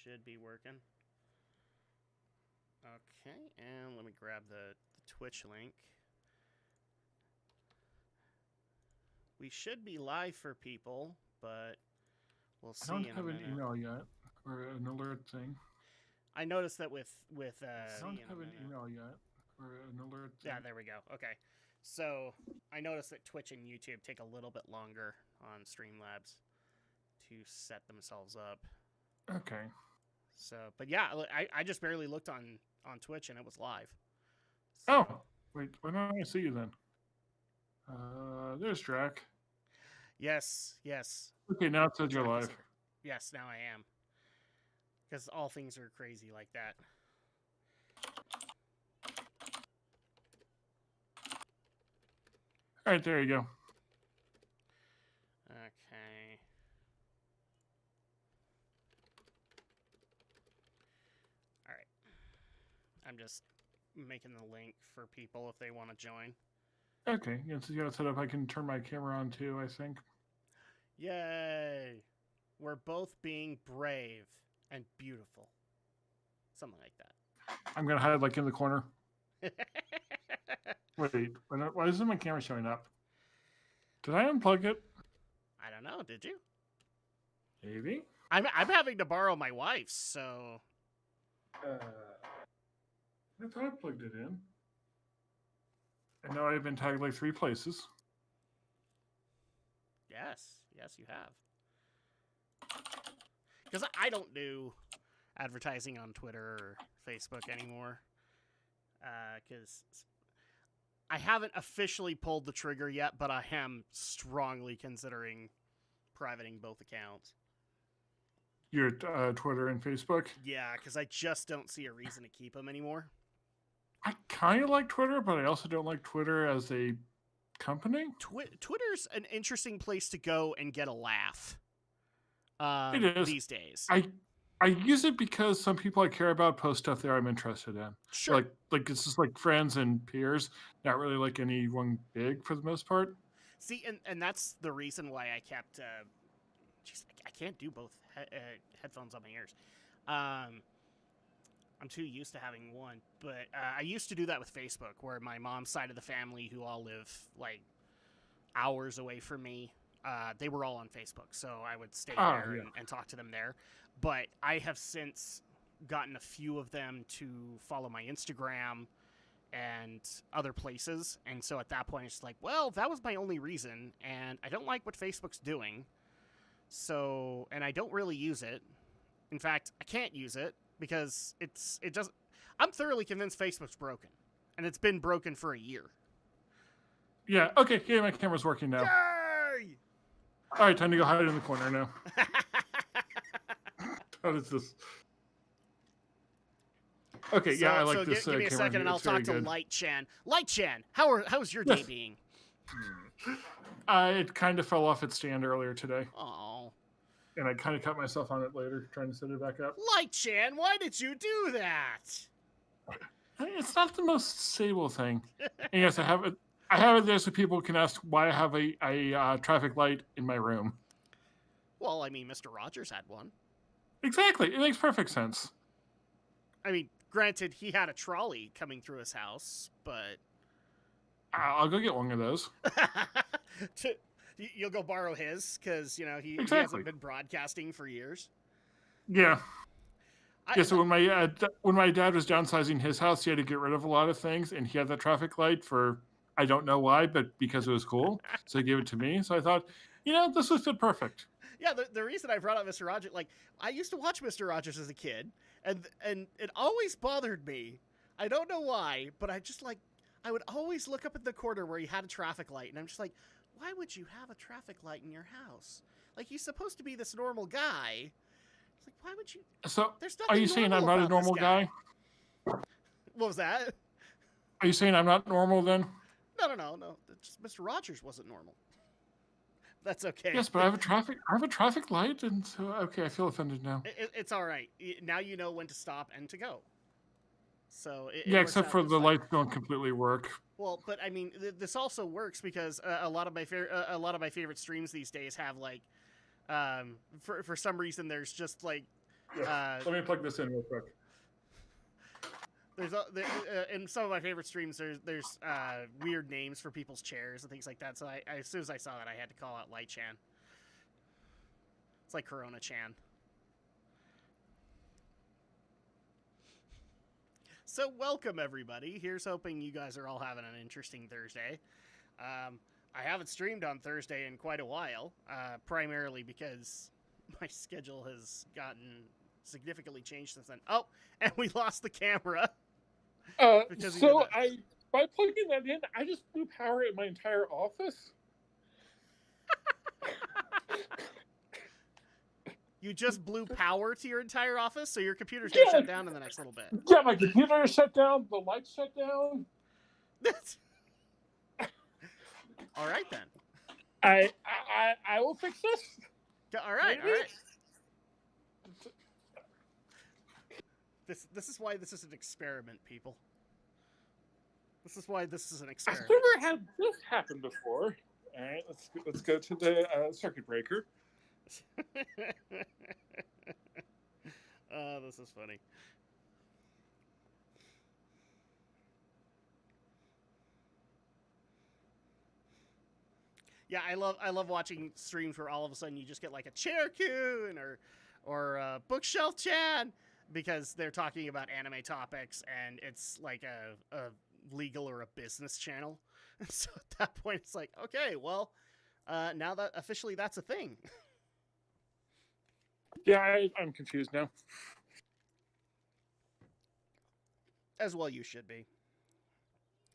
should be working. Okay, and let me grab the Twitch link. We should be live for people, but we'll see. I don't have an email yet or an alert thing. I noticed that with I don't have an email yet or an alert thing. Yeah, there we go. Okay, so I noticed that Twitch and YouTube take a little bit longer on Streamlabs to set themselves up. Okay. So, but yeah, I just barely looked on Twitch and it was live. So. Oh, wait, why don't I see you then? There's Drac. Yes. Okay, now it says you're live. Yes, now I am. Because all things are crazy like that. All right, there you go. Okay. All right. I'm just making the link for people if they want to join. Okay, yeah, so you got it set up. I can turn my camera on too, I think. Yay! We're both being brave and beautiful. Something like that. I'm going to hide like in the corner. Wait, why isn't my camera showing up? Did I unplug it? I don't know. Did you? Maybe. I'm having to borrow my wife's, so. I thought I plugged it in. I know I've been tagged like 3 places. Yes, you have. Because I don't do advertising on Twitter or Facebook anymore. Because I haven't officially pulled the trigger yet, but I am strongly considering privating both accounts. Your Twitter and Facebook? Yeah, because I just don't see a reason to keep them anymore. I kind of like Twitter, but I also don't like Twitter as a company. Twitter's an interesting place to go and get a laugh. It is. These days. I use it because some people I care about post stuff there I'm interested in. Sure. Like it's just like friends and peers, not really like anyone big for the most part. See, and that's the reason why I kept. I can't do both headphones on my ears. I'm too used to having one, but I used to do that with Facebook, where my mom's side of the family, who all live like hours away from me, they were all on Facebook, so I would stay there and talk to them there. But I have since gotten a few of them to follow my Instagram and other places, and so at that point it's like, well, that was my only reason, and I don't like what Facebook's doing, so, and I don't really use it. In fact, I can't use it because it doesn't. I'm thoroughly convinced Facebook's broken, and it's been broken for a year. Yeah. Okay. Yeah, my camera's working now. Yay! All right, time to go hide in the corner now. How does this? Okay, yeah, I like this. Give me a second, and I'll talk to Light Chan. Light Chan, how's your day being? It kind of fell off its stand earlier today. Oh. And I kind of cut myself on it later, trying to set it back up. Light Chan, why did you do that? It's not the most stable thing. And yes, I have it there so people can ask why I have a traffic light in my room. Well, I mean, Mr. Rogers had one. Exactly. It makes perfect sense. I mean, granted, he had a trolley coming through his house, but... I'll go get one of those. You'll go borrow his, because, you know, he hasn't been broadcasting for years. Yeah. So when my dad was downsizing his house, he had to get rid of a lot of things, and he had that traffic light for, I don't know why, but because it was cool. So he gave it to me. So I thought, this would fit perfect. Yeah, the reason I brought up Mr. Rogers, like, I used to watch Mr. Rogers as a kid, and it always bothered me. I don't know why, but I would always look up at the corner where he had a traffic light, and I'm just like, why would you have a traffic light in your house? Like, he's supposed to be this normal guy. It's like, why would you? So, are you saying I'm not a normal guy? What was that? Are you saying I'm not normal then? No. Just Mr. Rogers wasn't normal. That's okay. Yes, but I have a traffic light, and so okay, I feel offended now. It's all right. Now you know when to stop and to go. So except for the lights don't completely work. Well, but I mean, this also works because a lot of my favorite streams these days have like, for some reason there's just like Let me plug this in real quick. There's in some of my favorite streams, there's weird names for people's chairs and things like that. So I as soon as I saw that, I had to call out Light Chan. It's like Corona Chan. So welcome everybody. Here's hoping you guys are all having an interesting Thursday. I haven't streamed on Thursday in quite a while, primarily because my schedule has gotten significantly changed since then. Oh, and we lost the camera. By plugging that in, I just blew power in my entire office. You just blew power to your entire office, so your computer's gonna shut down in the next little bit. Yeah, my computer is shut down. The lights shut down. All right then. I will fix this. All right, maybe? All right. This is why this is an experiment, people. This is why this is an experiment. I've never had this happen before. All right, let's go to the circuit breaker. Oh, this is funny. Yeah, I love watching streams where all of a sudden you just get like a chair Kun or a bookshelf Chan because they're talking about anime topics and it's like a legal or a business channel. So at that point it's like, okay, well, now that officially that's a thing. Yeah, I'm confused now. As well you should be.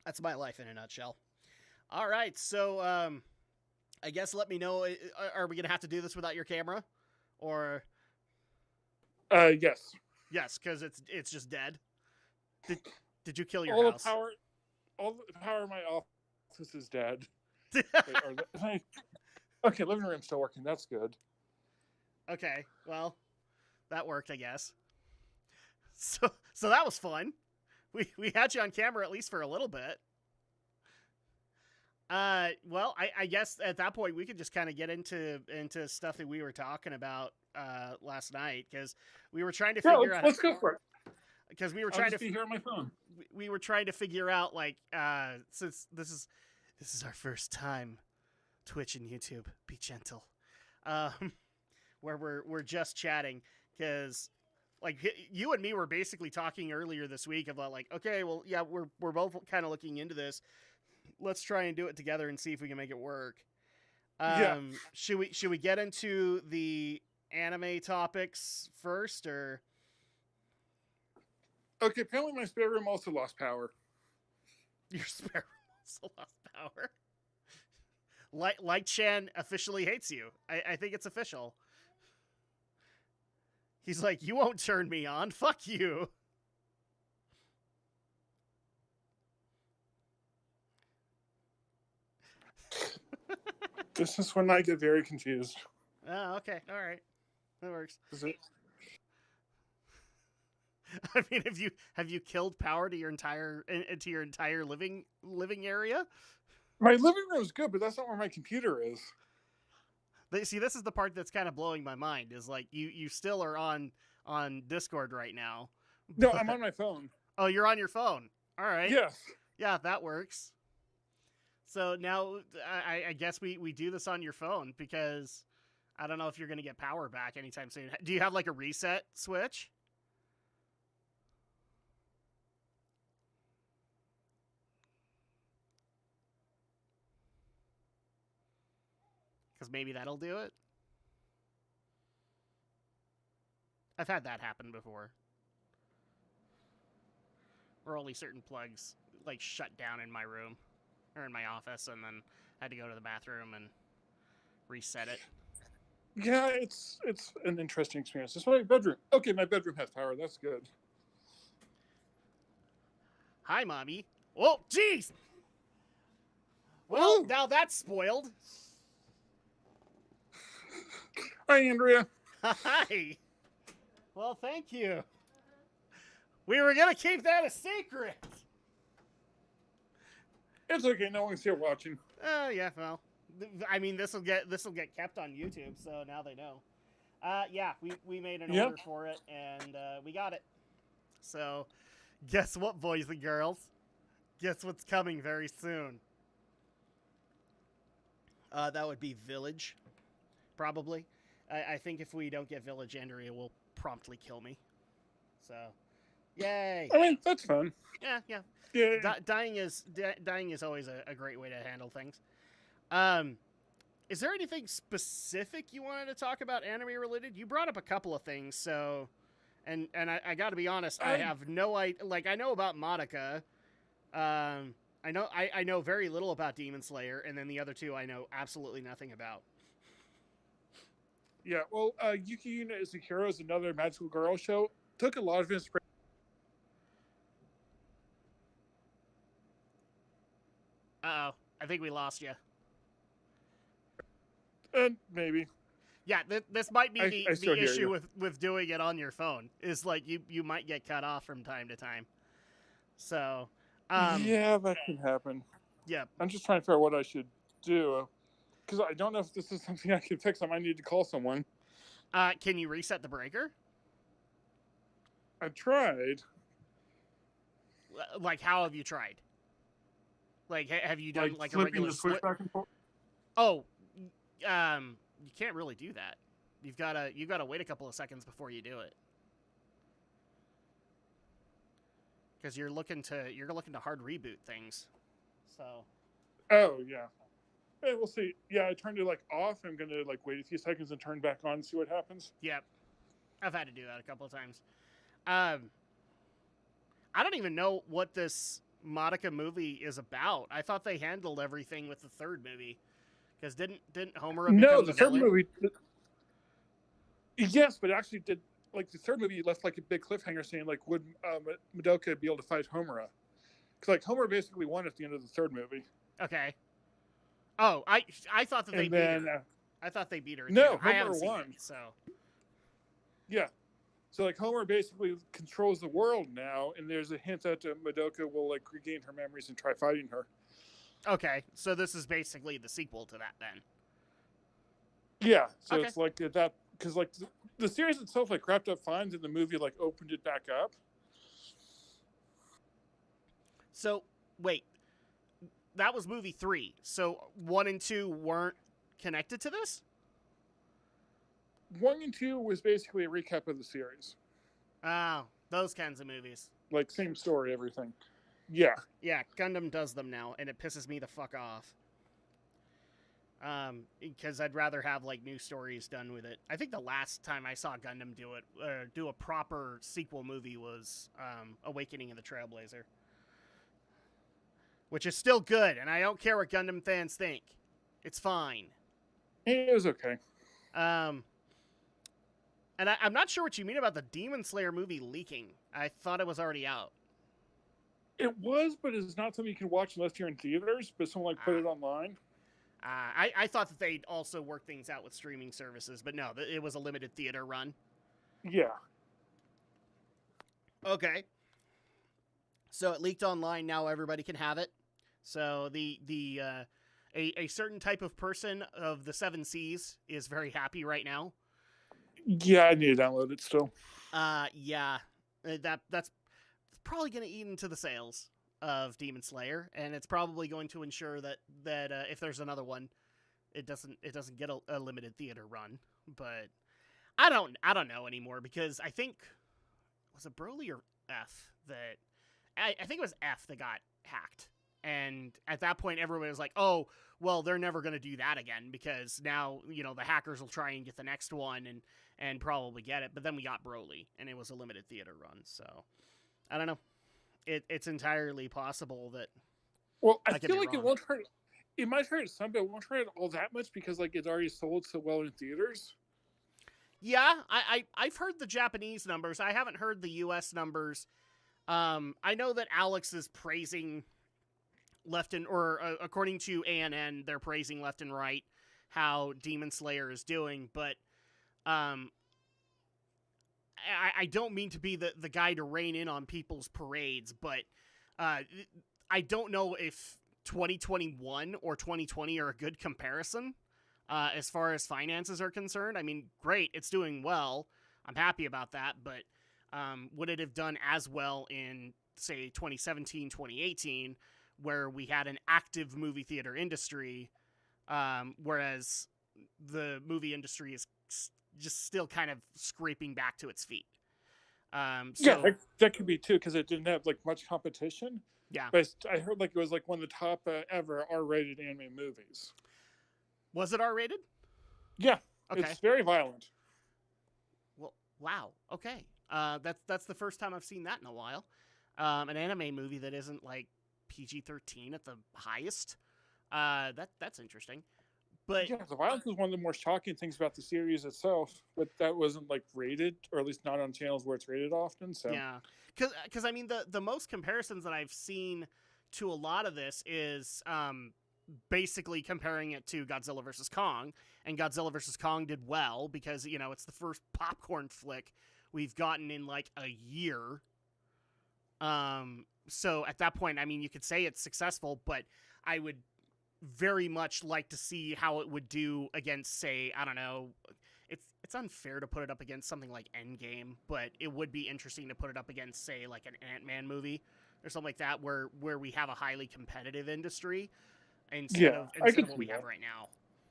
That's my life in a nutshell. All right, so I guess let me know, are we going to have to do this without your camera? Or yes. Yes, cuz it's just dead. Did you kill your house? All the power in my office is dead. Okay, living room's still working. That's good. Okay, well, that worked, I guess. So that was fun. We had you on camera at least for a little bit. Well, I guess at that point we could just kind of get into stuff that we were talking about last night because we were trying to figure out. Let's go for it. Because we were trying to be here on my phone. We were trying to figure out like since this is our first time Twitch and YouTube, be gentle. Where we're just chatting because like you and me were basically talking earlier this week about like, okay, well, yeah, we're both kind of looking into this. Let's try and do it together and see if we can make it work. Should we get into the anime topics first or? Okay, apparently my spare room also lost power. Your spare room also lost power. Like Chan officially hates you. I think it's official. He's like, you won't turn me on. Fuck you. This is when I get very confused. Oh, okay. All right. That works. Is it? I mean, have you killed power to your entire living area? My living room is good, but that's not where my computer is. See, this is the part that's kind of blowing my mind. Is like you still are on Discord right now. No, I'm on my phone. Oh, you're on your phone. All right. Yes. Yeah, that works. So now I guess we do this on your phone because I don't know if you're going to get power back anytime soon. Do you have like a reset switch? Because maybe that'll do it. I've had that happen before. Where only certain plugs like shut down in my room or in my office and then I had to go to the bathroom and reset it. Yeah, it's an interesting experience. It's my bedroom. Okay, my bedroom has power. That's good. Hi, Mommy. Oh, jeez! Well, now that's spoiled. Hi, Andrea. Hi. Well, thank you. We were going to keep that a secret. It's okay. No one's here watching. Yeah, well, I mean, this will get kept on YouTube, so now they know. Yeah, we made an Yep. order for it, and we got it. So, guess what, boys and girls? Guess what's coming very soon? That would be Village, probably. I think if we don't get Village, Andrea will promptly kill me. So, yay! I mean, that's fun. Yeah, yeah. Yeah. Dying is always a great way to handle things. Um, is there anything specific you wanted to talk about anime related? You brought up a couple of things, so and I got to be honest, I have no idea. Like, I know about Madoka. I know very little about Demon Slayer, and then the other two I know absolutely nothing about. Yeah, well, Yuki Yuna is a Hero is another magical girl show. Took a lot of inspiration. Uh oh, I think we lost you. And maybe. Yeah, this might be the issue you. with doing it on your phone. Is like you might get cut off from time to time. So, yeah, that can happen. Yeah, I'm just trying to figure out what I should do because I don't know if this is something I can fix. I might need to call someone. Can you reset the breaker? I tried. Like, how have you tried? Like, have you done like a regular the switch back and forth? Oh, you can't really do that. You've gotta wait a couple of seconds before you do it, because you're looking to hard reboot things. So. Oh yeah. Hey, we'll see. Yeah, I turned it like off. I'm gonna like wait a few seconds and turn back on and see what happens. Yep, I've had to do that a couple of times. I don't even know what this Madoka movie is about. I thought they handled everything with the third movie. Because didn't Homura become the third villain? movie. Yes, but actually did like the third movie left like a big cliffhanger saying like would Madoka be able to fight Homura? Because like Homura basically won at the end of the third movie. Okay. Oh, I thought that they beat her. I thought they beat her. No, Homura won. It, so. Yeah. So like Homura basically controls the world now, and there's a hint that Madoka will like regain her memories and try fighting her. Okay, so this is basically the sequel to that then. Yeah, so it's like that because like the series itself like wrapped up fine, and the movie like opened it back up. So wait, that was movie 3. So 1 and 2 weren't connected to this? 1 and 2 was basically a recap of the series. Oh, those kinds of movies. Like same story, everything. Yeah. Yeah, Gundam does them now, and it pisses me the fuck off. Because I'd rather have like new stories done with it. I think the last time I saw Gundam do a proper sequel movie was Awakening of the Trailblazer, which is still good, and I don't care what Gundam fans think. It's fine. It was okay. And I'm not sure what you mean about the Demon Slayer movie leaking. I thought it was already out. It was, but it's not something you can watch unless you're in theaters, but someone like put it online. I thought that they'd also work things out with streaming services, but no, it was a limited theater run. Yeah. Okay. So it leaked online, now everybody can have it. So a certain type of person of the 7 Seas is very happy right now. Yeah, I need to download it still. Yeah. That's probably going to eat into the sales of Demon Slayer, and it's probably going to ensure that if there's another one, it doesn't get a limited theater run. But I don't know anymore, because I think, was it Broly or F that I think it was F that got hacked, and at that point everybody was like, oh well, they're never going to do that again, because now the hackers will try and get the next one and probably get it. But then we got Broly, and it was a limited theater run, so I don't know. It's entirely possible that. Well, I feel like it won't hurt. It might hurt some, but it won't hurt all that much because like it's already sold so well in theaters. Yeah, I've heard the Japanese numbers. I haven't heard the U.S. numbers. I know that Alex is praising according to ANN, they're praising left and right how Demon Slayer is doing, but I don't mean to be the guy to rein in on people's parades, but I don't know if 2021 or 2020 are a good comparison, as far as finances are concerned. I mean, great, it's doing well. I'm happy about that, but would it have done as well in, say, 2017, 2018, where we had an active movie theater industry, whereas the movie industry is just still kind of scraping back to its feet. Yeah, that could be too, because it didn't have like much competition. Yeah. But I heard like it was like one of the top ever R-rated anime movies. Was it R-rated? Yeah. Okay. It's very violent. Well, wow. Okay. That's the first time I've seen that in a while. An anime movie that isn't like PG-13 at the highest. That's interesting. But yeah, the violence was one of the more shocking things about the series itself, but that wasn't like rated, or at least not on channels where it's rated often. So yeah, because I mean the most comparisons that I've seen to a lot of this is basically comparing it to Godzilla vs. Kong, and Godzilla vs. Kong did well because it's the first popcorn flick we've gotten in like a year. So at that point, I mean, you could say it's successful, but I would very much like to see how it would do against, say, I don't know, it's unfair to put it up against something like Endgame, but it would be interesting to put it up against, say, like an Ant-Man movie or something like that, where we have a highly competitive industry instead of what we have right now.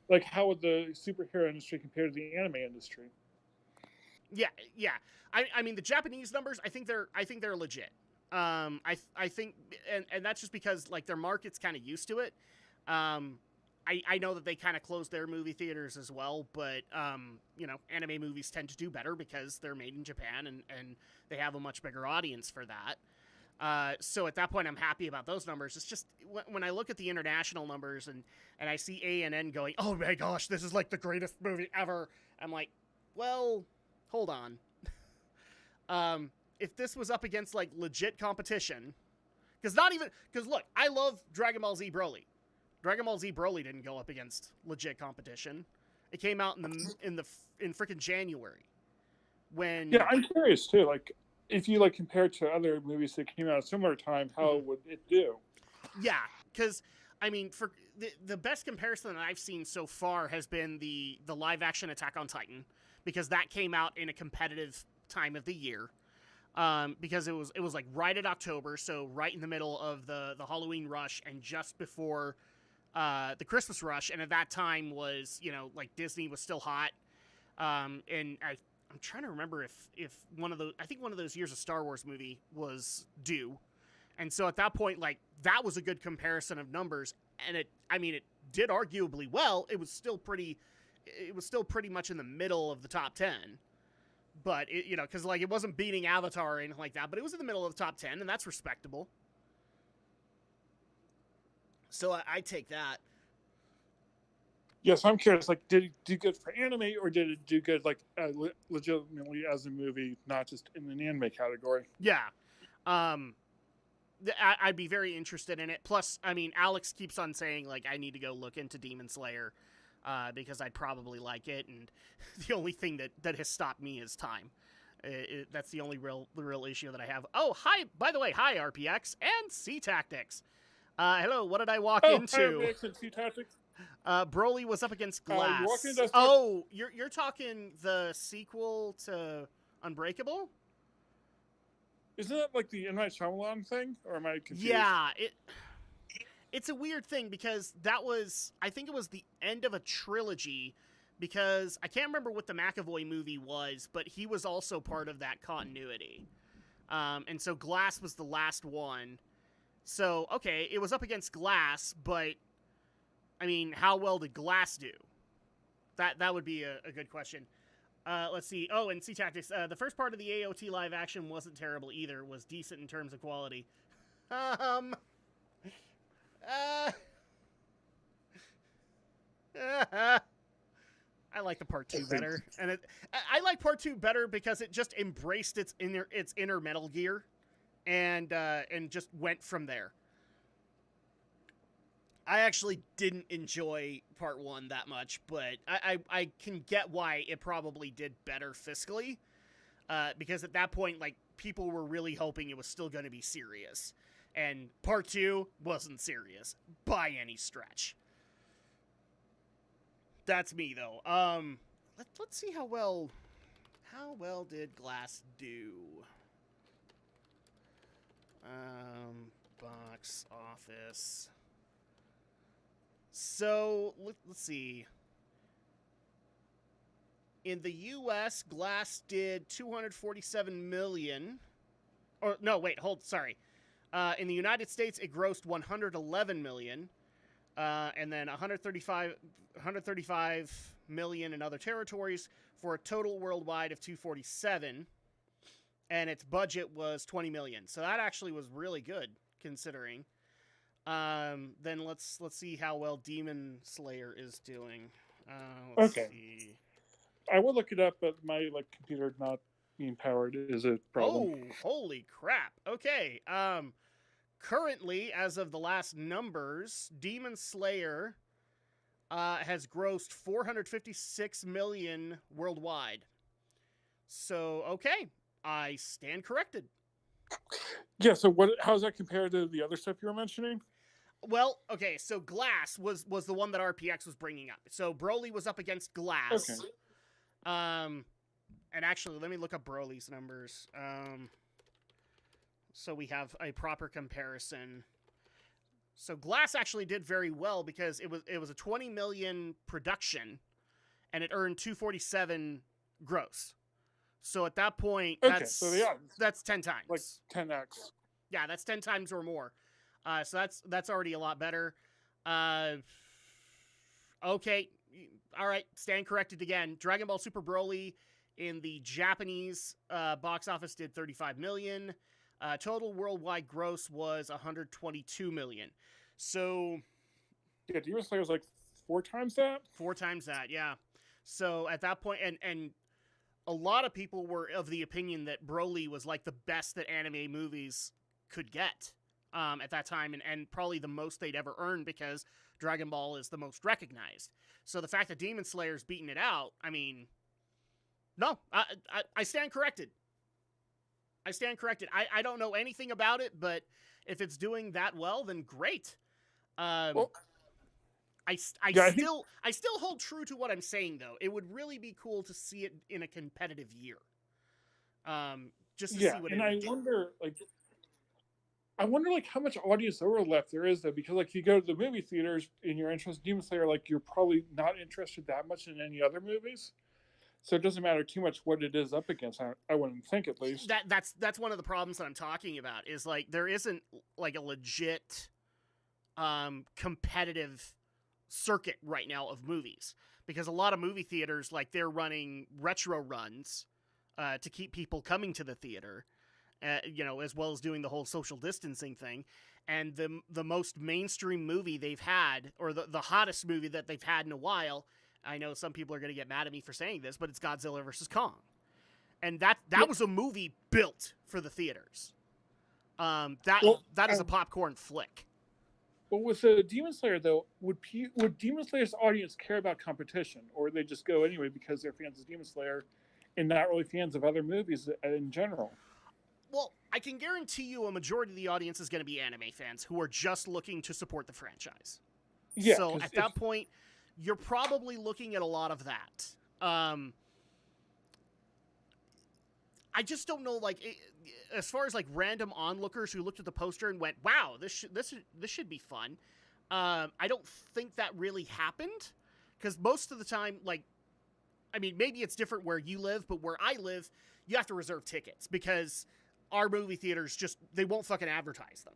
Like, how would the superhero industry compare to the anime industry? Yeah. I mean, the Japanese numbers, I think they're legit. I think, and that's just because like their market's kind of used to it. I know that they kind of closed their movie theaters as well, but anime movies tend to do better because they're made in Japan and they have a much bigger audience for that. So at that point, I'm happy about those numbers. It's just when I look at the international numbers and I see ANN going, oh my gosh, this is like the greatest movie ever. I'm like, well, hold on. If this was up against like legit competition, because look, I love Dragon Ball Z Broly. Dragon Ball Z Broly didn't go up against legit competition. It came out in freaking January. Yeah, I'm curious too. Like, if you like compare it to other movies that came out at a similar time, how would it do? Yeah, because I mean, for the best comparison that I've seen so far has been the live action Attack on Titan, because that came out in a competitive time of the year. Because it was like right at October, so right in the middle of the Halloween rush and just before the Christmas rush, and at that time was like Disney was still hot, and I'm trying to remember if one of those years a Star Wars movie was due, and so at that point like that was a good comparison of numbers, and it did arguably well. It was still pretty much in the middle of the top 10. But, because, like, it wasn't beating Avatar or anything like that, but it was in the middle of the top 10, and that's respectable. So I take that. Yes, I'm curious, like, did it do good for anime, or did it do good, like, legitimately as a movie, not just in an anime category? Yeah. I'd be very interested in it. Plus, I mean, Alex keeps on saying, like, I need to go look into Demon Slayer. Because I'd probably like it, and the only thing that has stopped me is time. That's the only real issue that I have. Oh, hi! By the way, hi RPX and C Tactics. Hello. What did I walk into? Hi, RPX and C Tactics. Broly was up against Glass. You're talking the sequel to Unbreakable? Isn't that like the M. Night Shyamalan thing, or am I confused? Yeah, it's a weird thing because I think it was the end of a trilogy, because I can't remember what the McAvoy movie was, but he was also part of that continuity. And so Glass was the last one. So, okay, it was up against Glass, but, I mean, how well did Glass do? That would be a good question. Let's see. Oh, and C-Tactics. The first part of the AOT live action wasn't terrible either. It was decent in terms of quality. I like the part 2 better, and I like part 2 better because it just embraced its inner Metal Gear, and just went from there. I actually didn't enjoy part 1 that much, but I can get why it probably did better fiscally, because at that point, like, people were really hoping it was still going to be serious. And part 2 wasn't serious by any stretch. That's me though. Let's see how well did Glass do. Box office. So let's see. In the U.S., Glass did 247 million. Or no, wait, sorry. In the United States, it grossed 111 million, and then 135 million in other territories for a total worldwide of 247. And its budget was 20 million. So that actually was really good considering. Then let's see how well Demon Slayer is doing. Let's see. I will look it up, but my computer not being powered is a problem. Oh, holy crap! Okay. Currently, as of the last numbers, Demon Slayer has grossed 456 million worldwide. So okay, I stand corrected. Yeah. So how's that compared to the other stuff you were mentioning? Well, okay, so Glass was the one that RPX was bringing up. So Broly was up against Glass. Okay. And actually, let me look up Broly's numbers. So we have a proper comparison. So Glass actually did very well because it was a 20 million production, and it earned 247 gross. So at that point, that's 10 times. Like 10x. Yeah, that's 10 times or more. So that's already a lot better. Okay, all right, stand corrected again. Dragon Ball Super Broly in the Japanese box office did 35 million. Total worldwide gross was 122 million. So yeah, Demon Slayer was like 4 times that? 4 times that, yeah. So at that point, and a lot of people were of the opinion that Broly was like the best that anime movies could get at that time, and probably the most they'd ever earned because Dragon Ball is the most recognized. So the fact that Demon Slayer's beating it out, I mean, no, I stand corrected. I stand corrected. I don't know anything about it, but if it's doing that well, then great. Well, I still hold true to what I'm saying, though. It would really be cool to see it in a competitive year. Just to see what it would do. I wonder how much audience overlap there is, though, because if you go to the movie theaters and you're interested in Demon Slayer, you're probably not interested that much in any other movies. So it doesn't matter too much what it is up against. I wouldn't think, at least. That's one of the problems that I'm talking about. Is there isn't a legit competitive circuit right now of movies, because a lot of movie theaters they're running retro runs to keep people coming to the theater. As well as doing the whole social distancing thing. And the most mainstream movie they've had, or the hottest movie that they've had in a while, I know some people are going to get mad at me for saying this, but it's Godzilla vs. Kong. And that was a movie built for the theaters. That is a popcorn flick. But with Demon Slayer, though, would Demon Slayer's audience care about competition? Or would they just go anyway because they're fans of Demon Slayer and not really fans of other movies in general? Well, I can guarantee you a majority of the audience is going to be anime fans who are just looking to support the franchise. Yeah. So at that point, you're probably looking at a lot of that. I just don't know, as far as random onlookers who looked at the poster and went, "Wow, this should be fun." I don't think that really happened, because most of the time, maybe it's different where you live, but where I live, you have to reserve tickets because our movie theaters they won't fucking advertise them.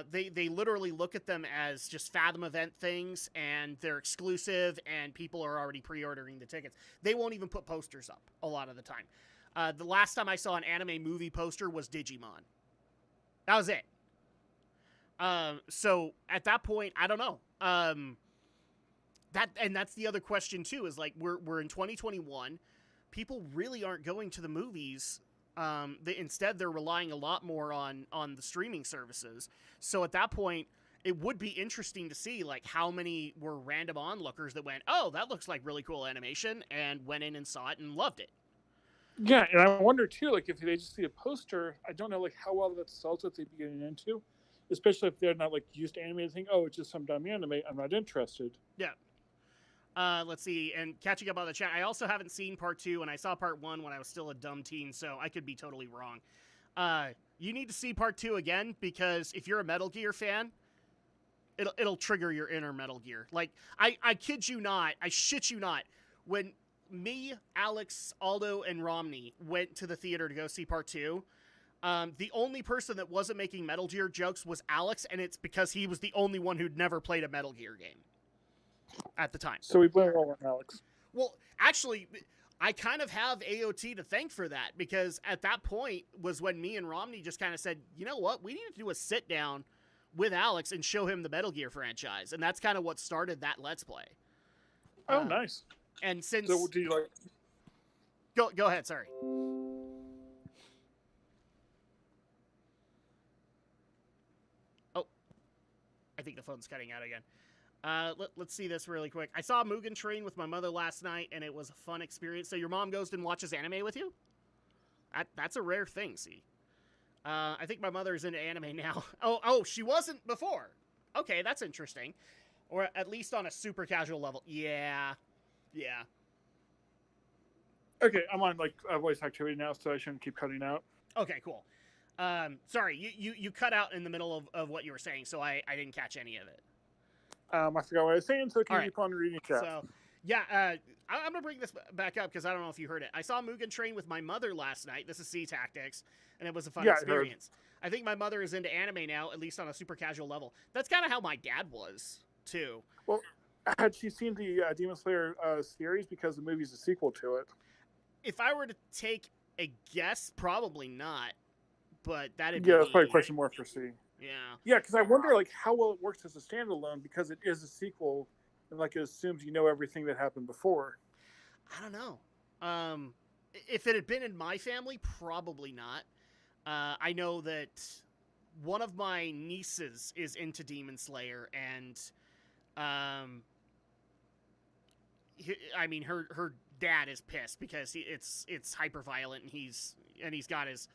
They literally look at them as just Fathom event things, and they're exclusive, and people are already pre-ordering the tickets. They won't even put posters up a lot of the time. The last time I saw an anime movie poster was Digimon. That was it. So at that point, I don't know. That's the other question too, is we're in 2021. People really aren't going to the movies. Instead, they're relying a lot more on the streaming services. So at that point, it would be interesting to see how many were random onlookers that went, "Oh, that looks like really cool animation," and went in and saw it and loved it. Yeah, and I wonder too, if they just see a poster, I don't know how well that sells that they'd be getting into, especially if they're not used to anime and think, "Oh, it's just some dumb anime, I'm not interested." Yeah. Let's see, and catching up on the chat, I also haven't seen part 2, and I saw part 1 when I was still a dumb teen, so I could be totally wrong. You need to see part 2 again, because if you're a Metal Gear fan, it'll trigger your inner Metal Gear. Like, I kid you not, I shit you not, when me, Alex, Aldo, and Romney went to the theater to go see part 2, the only person that wasn't making Metal Gear jokes was Alex, and it's because he was the only one who'd never played a Metal Gear game at the time. So we blame it all on Alex. Well, actually, I kind of have AOT to thank for that, because at that point was when me and Romney just kind of said, you know what, we need to do a sit down with Alex and show him the Metal Gear franchise, and that's kind of what started that Let's Play. Oh, nice. And since So do you like? go ahead, sorry. Oh, I think the phone's cutting out again. Let's see this really quick. I saw Mugen Train with my mother last night, and it was a fun experience. So your mom goes and watches anime with you? That's a rare thing, see. I think my mother is into anime now. Oh, she wasn't before. Okay, that's interesting. Or at least on a super casual level. Yeah. Okay, I'm on like voice activity now, so I shouldn't keep cutting out. Okay, cool. Sorry, you cut out in the middle of what you were saying, so I didn't catch any of it. I forgot what I was saying, so All keep on reading chat. So, yeah, I'm going to bring this back up because I don't know if you heard it. I saw Mugen Train with my mother last night. This is Sea Tactics, and it was a fun experience. I think my mother is into anime now, at least on a super casual level. That's kind of how my dad was, too. Well, had she seen the Demon Slayer series? Because the movie's a sequel to it. If I were to take a guess, probably not. But that'd be that's probably a question more for C. Yeah, because I wonder like how well it works as a standalone, because it is a sequel, and like it assumes you know everything that happened before. I don't know. If it had been in my family, probably not. I know that one of my nieces is into Demon Slayer, and I mean her dad is pissed because it's hyper violent, and he's got his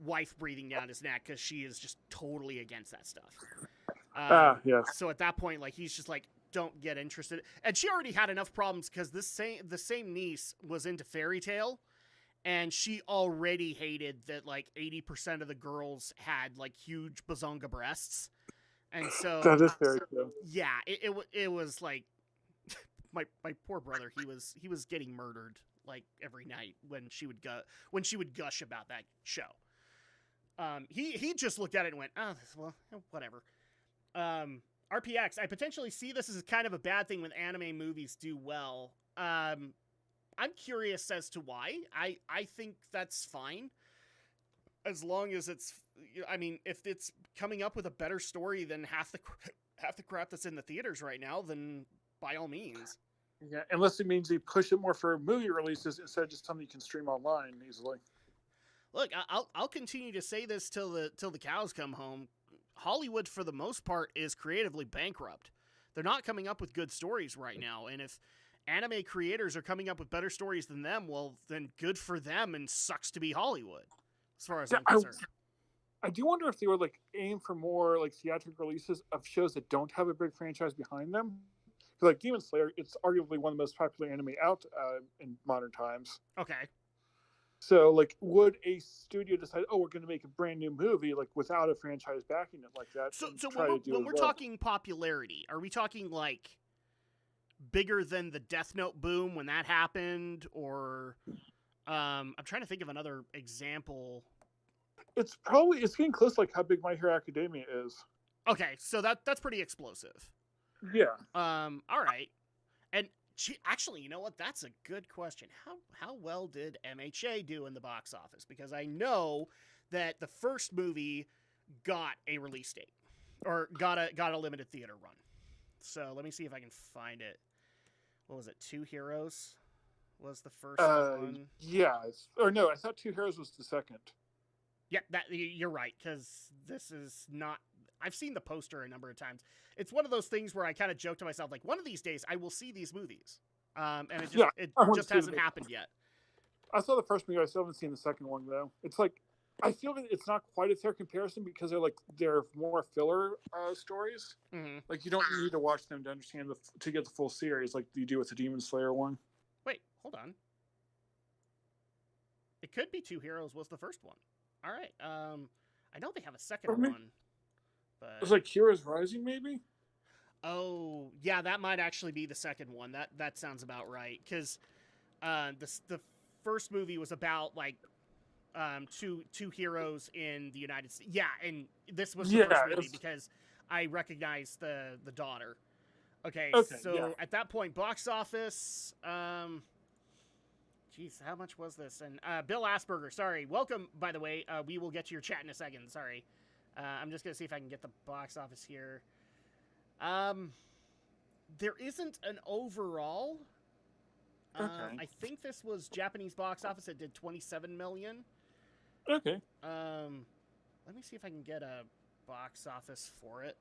wife breathing down his neck because she is just totally against that stuff. Yes. So at that point, like, he's just like, don't get interested. And she already had enough problems because the same niece was into Fairy Tail, and she already hated that like 80% of the girls had like huge bazonga breasts, and so that is very true. Yeah, it was like my poor brother. He was getting murdered like every night when she would gush about that show. He just looked at it and went, oh, well, whatever. RPX, I potentially see this as kind of a bad thing when anime movies do well. I'm curious as to why. I think that's fine. As long as it's, I mean, if it's coming up with a better story than half the crap that's in the theaters right now, then by all means. Yeah, unless it means they push it more for movie releases instead of just something you can stream online easily. Look, I'll continue to say this till the cows come home. Hollywood, for the most part, is creatively bankrupt. They're not coming up with good stories right now, and if anime creators are coming up with better stories than them, well, then good for them, and sucks to be Hollywood, as far as I'm concerned. I do wonder if they would like aim for more like theatrical releases of shows that don't have a big franchise behind them. Because like Demon Slayer, it's arguably one of the most popular anime out in modern times. Okay. So, like, would a studio decide, oh, we're going to make a brand new movie, like, without a franchise backing it like that? So when we're talking popularity, are we talking, like, bigger than the Death Note boom when that happened? Or, I'm trying to think of another example. It's getting close to, like, how big My Hero Academia is. Okay, so that's pretty explosive. Yeah. All right. And actually, you know what? That's a good question. How well did MHA do in the box office? Because I know that the first movie got a release date, or got a limited theater run. So let me see if I can find it. What was it? Two Heroes was the first one. Yeah. Or no, I thought Two Heroes was the second. Yeah, you're right, because this is not... I've seen the poster a number of times. It's one of those things where I kind of joke to myself, like, one of these days I will see these movies. And it just hasn't happened yet. I saw the first movie. I still haven't seen the second one, though. It's like I feel that it's not quite a fair comparison because they're more filler stories. Mm-hmm. Like you don't need to watch them to understand to get the full series like you do with the Demon Slayer one. Wait, hold on. It could be Two Heroes was the first one. All right. I know they have a second one, but it's like Heroes Rising, maybe. Oh, yeah, that might actually be the second one. That sounds about right. Because the first movie was about like two heroes in the United States. Yeah, and this was the first movie because I recognized the daughter. Okay, so at that point, box office. Jeez, how much was this? And Bill Asperger, sorry, welcome. By the way, we will get to your chat in a second. Sorry, I'm just gonna see if I can get the box office here. There isn't an overall. I think this was Japanese box office. It did 27 million. Okay. Let me see if I can get a box office for it.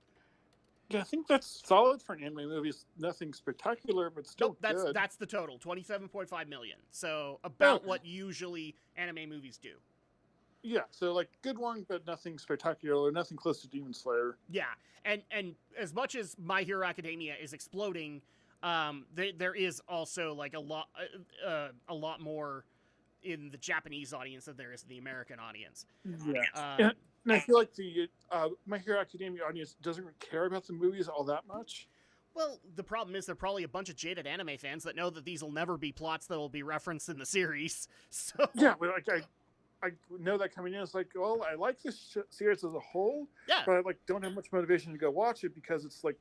Yeah, I think that's solid for an anime movie. It's nothing spectacular, but still good. That's the total, 27.5 million. So about what usually anime movies do. Yeah, so like good one, but nothing spectacular, nothing close to Demon Slayer. Yeah, and as much as My Hero Academia is exploding, there is also like a lot more in the Japanese audience than there is in the American audience. Yeah, and I feel like the My Hero Academia audience doesn't care about the movies all that much. Well, the problem is there are probably a bunch of jaded anime fans that know that these will never be plots that will be referenced in the series. So yeah, but like I know that coming in, it's like, well, I like this series as a whole, but I don't have much motivation to go watch it because it's like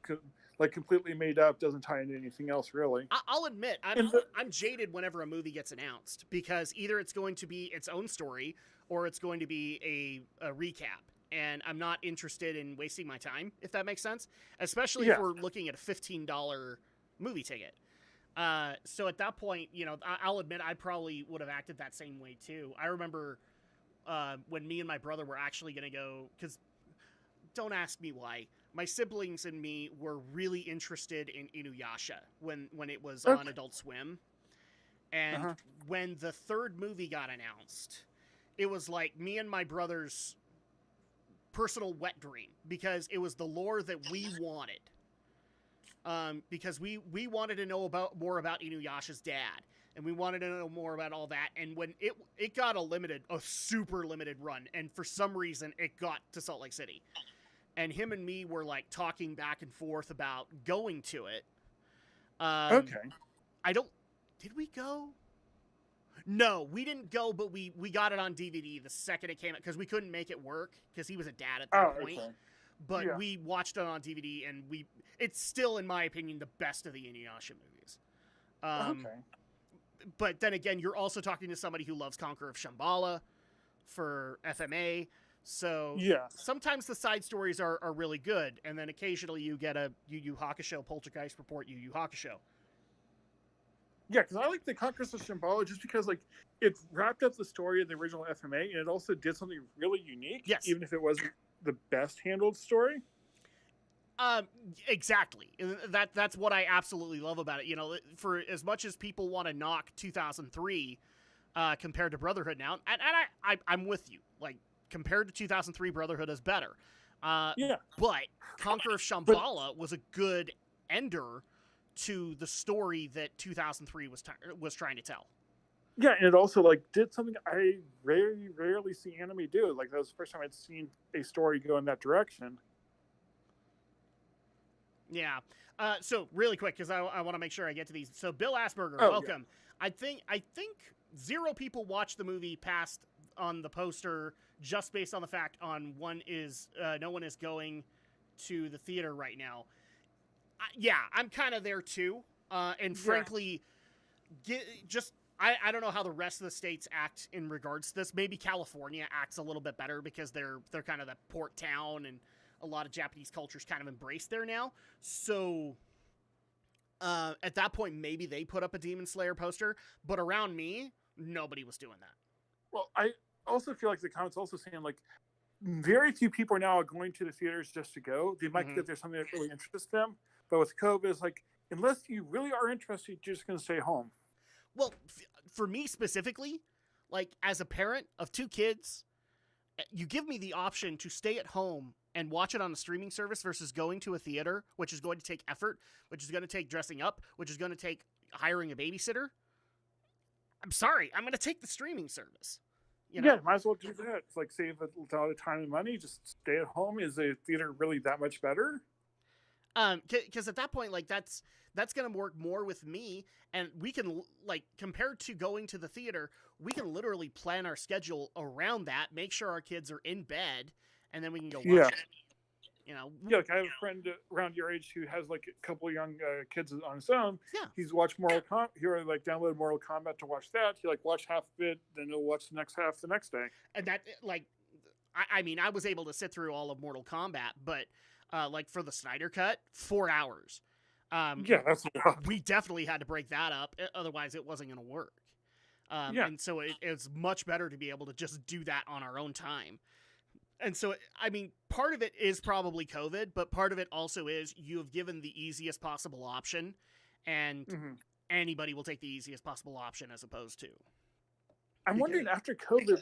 completely made up, doesn't tie into anything else really. I'll admit, I'm jaded whenever a movie gets announced because either it's going to be its own story or it's going to be a recap, and I'm not interested in wasting my time, if that makes sense, especially if we're looking at a $15 movie ticket. So at that point, I'll admit I probably would have acted that same way too. I remember when me and my brother were actually going to go, because don't ask me why. My siblings and me were really interested in Inuyasha when it was on Adult Swim. And when the third movie got announced, it was like me and my brother's personal wet dream because it was the lore that we wanted. Because we wanted to know more about Inuyasha's dad, and we wanted to know more about all that. And when it got a super limited run, and for some reason it got to Salt Lake City, and him and me were like talking back and forth about going to it. Did we go? No, we didn't go, but we got it on DVD the second it came out because we couldn't make it work because he was a dad at that point. Okay. But we watched it on DVD, and it's still, in my opinion, the best of the Inuyasha movies. But then again, you're also talking to somebody who loves Conqueror of Shambhala for FMA. So sometimes the side stories are really good, and then occasionally you get a Yu Yu Hakusho Poltergeist Report Yu Yu Hakusho. Yeah, because I like the Conquerors of Shambhala just because it wrapped up the story of the original FMA, and it also did something really unique, even if it wasn't the best handled story. Exactly. That's what I absolutely love about it. For as much as people want to knock 2003 compared to Brotherhood now, and I'm with you. Like, compared to 2003, Brotherhood is better. But Conqueror of Shambhala was a good ender to the story that 2003 was trying to tell. Yeah, and it also did something I rarely see anime do. Like, that was the first time I'd seen a story go in that direction. Yeah. So really quick, because I want to make sure I get to these. So Bill Asperger, welcome. Yeah. I think 0 people watched the movie past on the poster just based on the fact on no one is going to the theater right now. I'm kind of there too. And frankly, I don't know how the rest of the states act in regards to this. Maybe California acts a little bit better because they're kind of the port town, and a lot of Japanese culture's kind of embraced there now. So at that point, maybe they put up a Demon Slayer poster. But around me, nobody was doing that. Well, I also feel like the comments also saying very few people are now going to the theaters just to go. They might get there something that really interests them. But with COVID, it's unless you really are interested, you're just going to stay home. Well, for me specifically, as a parent of 2 kids, you give me the option to stay at home and watch it on a streaming service versus going to a theater, which is going to take effort, which is going to take dressing up, which is going to take hiring a babysitter. I'm sorry, I'm going to take the streaming service. You know? Yeah, might as well do that. It's like save a lot of time and money. Just stay at home. Is the theater really that much better? Because at that point, like that's going to work more with me, and we can, like, compared to going to the theater, we can literally plan our schedule around that, make sure our kids are in bed, and then we can go watch it. You know, yeah. Like I have a friend around your age who has like a couple of young kids on his own. Yeah, he's watched Mortal Kombat. He like downloaded Mortal Kombat to watch that. He like watched half of it, then he'll watch the next half the next day. and that, like, I mean, I was able to sit through all of Mortal Kombat, but like for the Snyder Cut, 4 hours. Yeah, that's a lot. We definitely had to break that up, otherwise it wasn't going to work. And so it's much better to be able to just do that on our own time. And so, I mean, part of it is probably COVID, but part of it also is you have given the easiest possible option, and anybody will take the easiest possible option as opposed to. I'm wondering after COVID,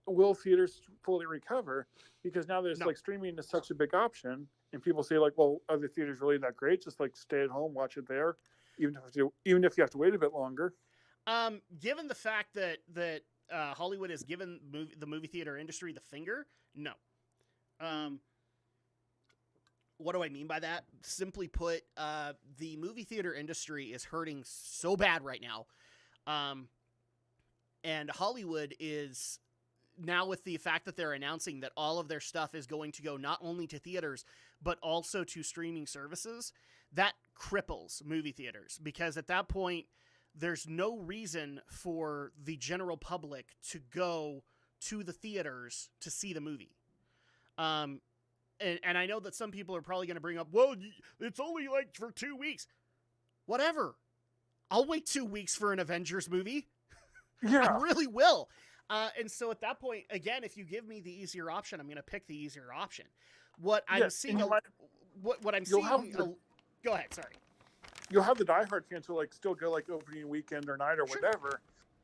will theaters fully recover? Because now there's like streaming is such a big option, and people say like, well, are the theaters really that great? Just like stay at home, watch it there, even if you have to wait a bit longer. Given the fact that Hollywood has given the movie theater industry the finger, no. What do I mean by that? Simply put, the movie theater industry is hurting so bad right now. And Hollywood is now, with the fact that they're announcing that all of their stuff is going to go not only to theaters, but also to streaming services, that cripples movie theaters, because at that point, there's no reason for the general public to go to the theaters to see the movie. And I know that some people are probably going to bring up, well, it's only like for 2 weeks. Whatever. I'll wait 2 weeks for an Avengers movie. Yeah. I really will. And so at that point, again, if you give me the easier option, I'm going to pick the easier option. What I'm seeing, what I'm seeing. Go ahead. Sorry. You'll have the diehard fans who like still go like opening weekend or night or whatever,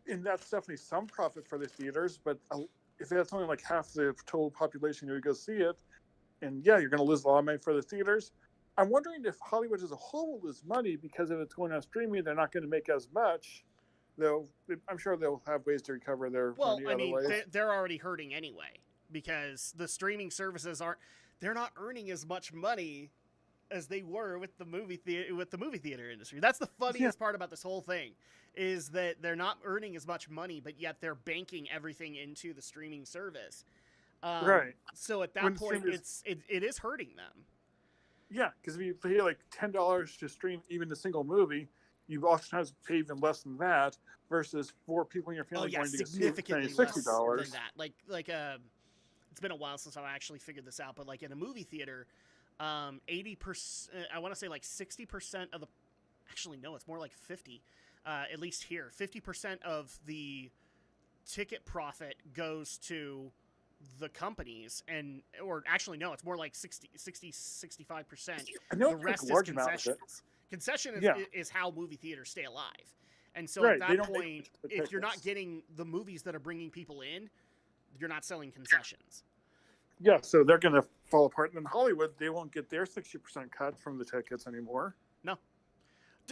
and that's definitely some profit for the theaters. But if that's only like half the total population who would go see it, and yeah, you're going to lose a lot of money for the theaters. I'm wondering if Hollywood as a whole will lose money because if it's going on streaming, they're not going to make as much. Though I'm sure they'll have ways to recover their money. Well, I mean, they're already hurting anyway because the streaming services they're not earning as much money as they were with the movie theater industry. That's the funniest part about this whole thing, is that they're not earning as much money, but yet they're banking everything into the streaming service. Right. So at that point, it is hurting them. Yeah, because if you pay like $10 to stream even a single movie, you oftentimes pay even less than that. Versus 4 people in your family going to get significantly $60. Less than that. Like it's been a while since I actually figured this out, but like in a movie theater, 80%, I want to say like 60% of the, actually no, it's more like 50, at least here, 50% of the ticket profit goes to the companies, or actually no, it's more like 65%. The rest is concessions. Concession is how movie theaters stay alive. And so at that point, if you're not getting the movies that are bringing people in, you're not selling concessions. Yeah, so they're going to fall apart. And in Hollywood, they won't get their 60% cut from the tickets anymore. No.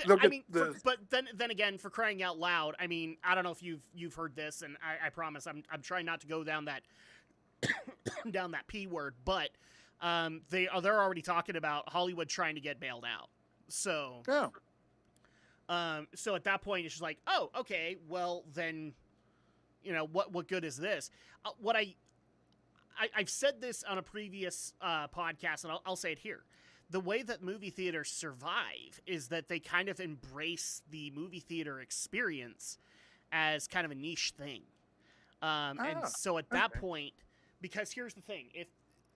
I mean, but then again, for crying out loud, I mean, I don't know if you've heard this, and I promise I'm trying not to go down that down that P word, but they're already talking about Hollywood trying to get bailed out. So so at that point, it's just like, oh, okay, well then, you know, what good is this? I've said this on a previous podcast, and I'll say it here. The way that movie theaters survive is that they kind of embrace the movie theater experience as kind of a niche thing. And so at that point, because here's the thing,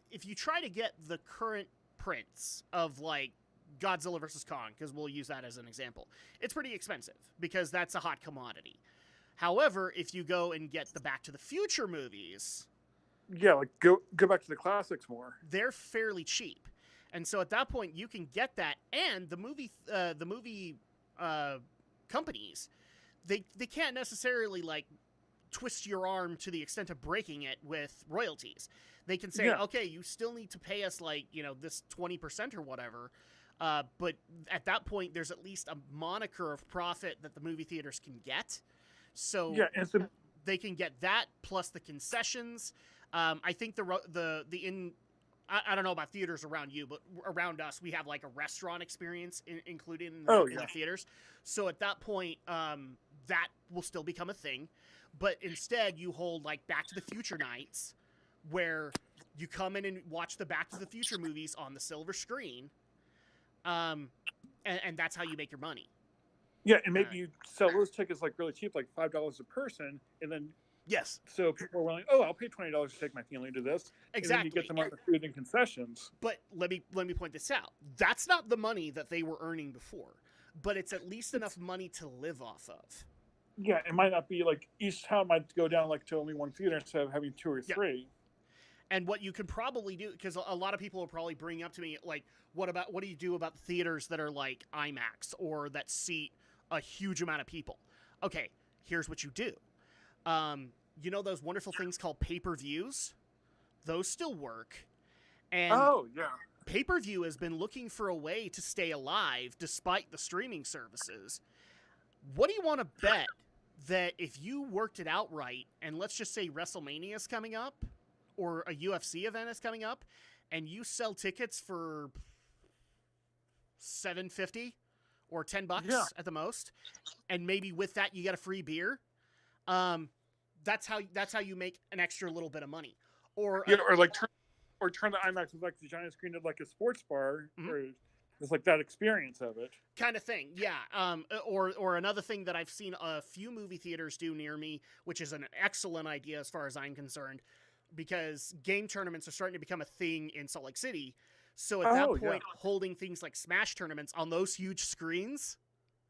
if you try to get the current prints of like Godzilla vs. Kong, because we'll use that as an example, it's pretty expensive because that's a hot commodity. However, if you go and get the Back to the Future movies, yeah, like go back to the classics more, they're fairly cheap. And so at that point, you can get that, and the movie companies, they can't necessarily like twist your arm to the extent of breaking it with royalties. They can say, Yeah. okay, you still need to pay us like, this 20% or whatever. But at that point, there's at least a moniker of profit that the movie theaters can get. So Yeah, and so they can get that plus the concessions. I think I don't know about theaters around you, but around us, we have like a restaurant experience included in the theaters. So at that point, that will still become a thing. But instead, you hold like Back to the Future nights where you come in and watch the Back to the Future movies on the silver screen. And that's how you make your money. Yeah, and maybe you sell those tickets like really cheap, like $5 a person, and then yes, so people are willing. Oh, I'll pay $20 to take my family to this. Exactly. And then you get them on the food and concessions. But let me point this out. That's not the money that they were earning before, but it's at least enough money to live off of. Yeah, it might not be like each town might go down like to only one theater instead of having 2 or 3. And what you can probably do, because a lot of people will probably bring up to me like, what do you do about the theaters that are like IMAX or that seat a huge amount of people? Okay, here's what you do. Those wonderful things called pay-per-views? Those still work. And pay-per-view has been looking for a way to stay alive despite the streaming services. What do you want to bet that if you worked it out right, and let's just say WrestleMania is coming up, or a UFC event is coming up, and you sell tickets for $7.50 or $10 at the most, and maybe with that you get a free beer, that's how you make an extra little bit of money. Or turn the IMAX with like the giant screen of like a sports bar, or it's like that experience of it kind of thing. Yeah. Or another thing that I've seen a few movie theaters do near me, which is an excellent idea as far as I'm concerned, because game tournaments are starting to become a thing in Salt Lake City. So at that point, holding things like Smash tournaments on those huge screens.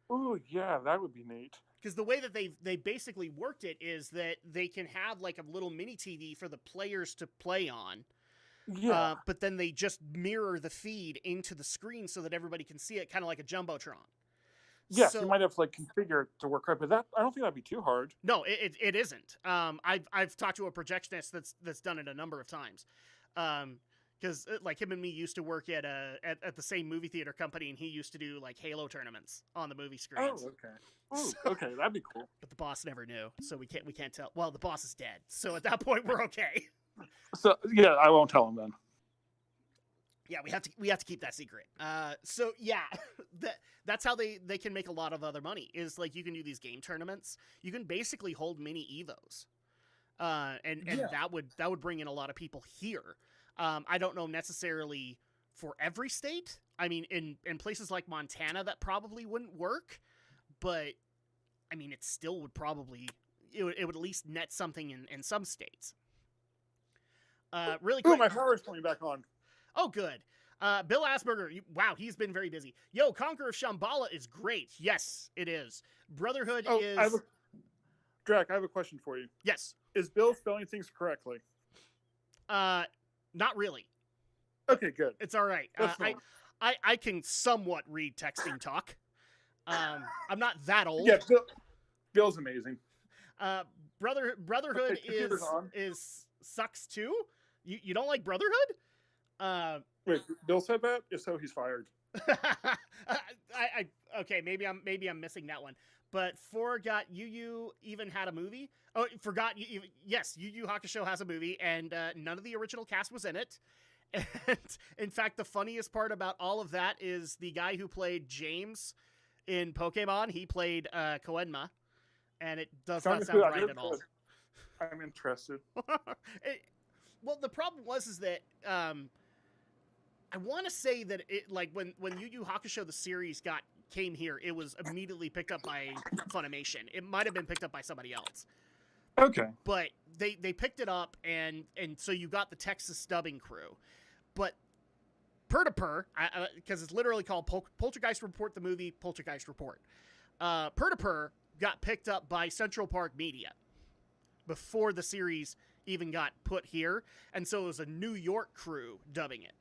Oh yeah, that would be neat. Because the way that they basically worked it is that they can have like a little mini TV for the players to play on. Yeah. But then they just mirror the feed into the screen so that everybody can see it, kind of like a Jumbotron. Yes, you might have to like configure it to work right, but I don't think that'd be too hard. No, it isn't. I've talked to a projectionist that's done it a number of times. Because like him and me used to work at the same movie theater company, and he used to do like Halo tournaments on the movie screens. Oh, okay. Oh, okay, that'd be cool. But the boss never knew, so we can't tell. Well, the boss is dead, so at that point we're okay. So yeah, I won't tell him then. Yeah, we have to keep that secret. So yeah, that's how they can make a lot of other money. Is like you can do these game tournaments. You can basically hold mini Evos, and that would bring in a lot of people here. I don't know necessarily for every state. I mean, in places like Montana, that probably wouldn't work, but I mean, it still would probably it would at least net something in some states. Really quick. Oh, my power's coming back on. Oh, good. Bill Asperger, wow, he's been very busy. Yo, Conqueror of Shambhala is great. Yes, it is. Brotherhood is... Drac, I have a question for you. Yes. Is Bill spelling things correctly? Not really. Okay, good. It's all right. I can somewhat read texting talk. I'm not that old. Yeah, Bill's amazing. Brotherhood is sucks too. You don't like Brotherhood? Wait, Bill said that? If so, he's fired. Okay, maybe I'm missing that one. But forgot Yu even had a movie. Oh, forgot yes, Yu Yu Hakusho has a movie, and none of the original cast was in it. And in fact, the funniest part about all of that is the guy who played James in Pokemon. He played Koenma, and it does not sound right at all. I'm interested. Well, the problem is that I want to say that it like when Yu Yu Hakusho the series came here, it was immediately picked up by Funimation. It might have been picked up by somebody else. Okay. But they picked it up, and so you got the Texas dubbing crew. But Per, because it's literally called Poltergeist Report, the movie Poltergeist Report. Per got picked up by Central Park Media before the series even got put here, and so it was a New York crew dubbing it.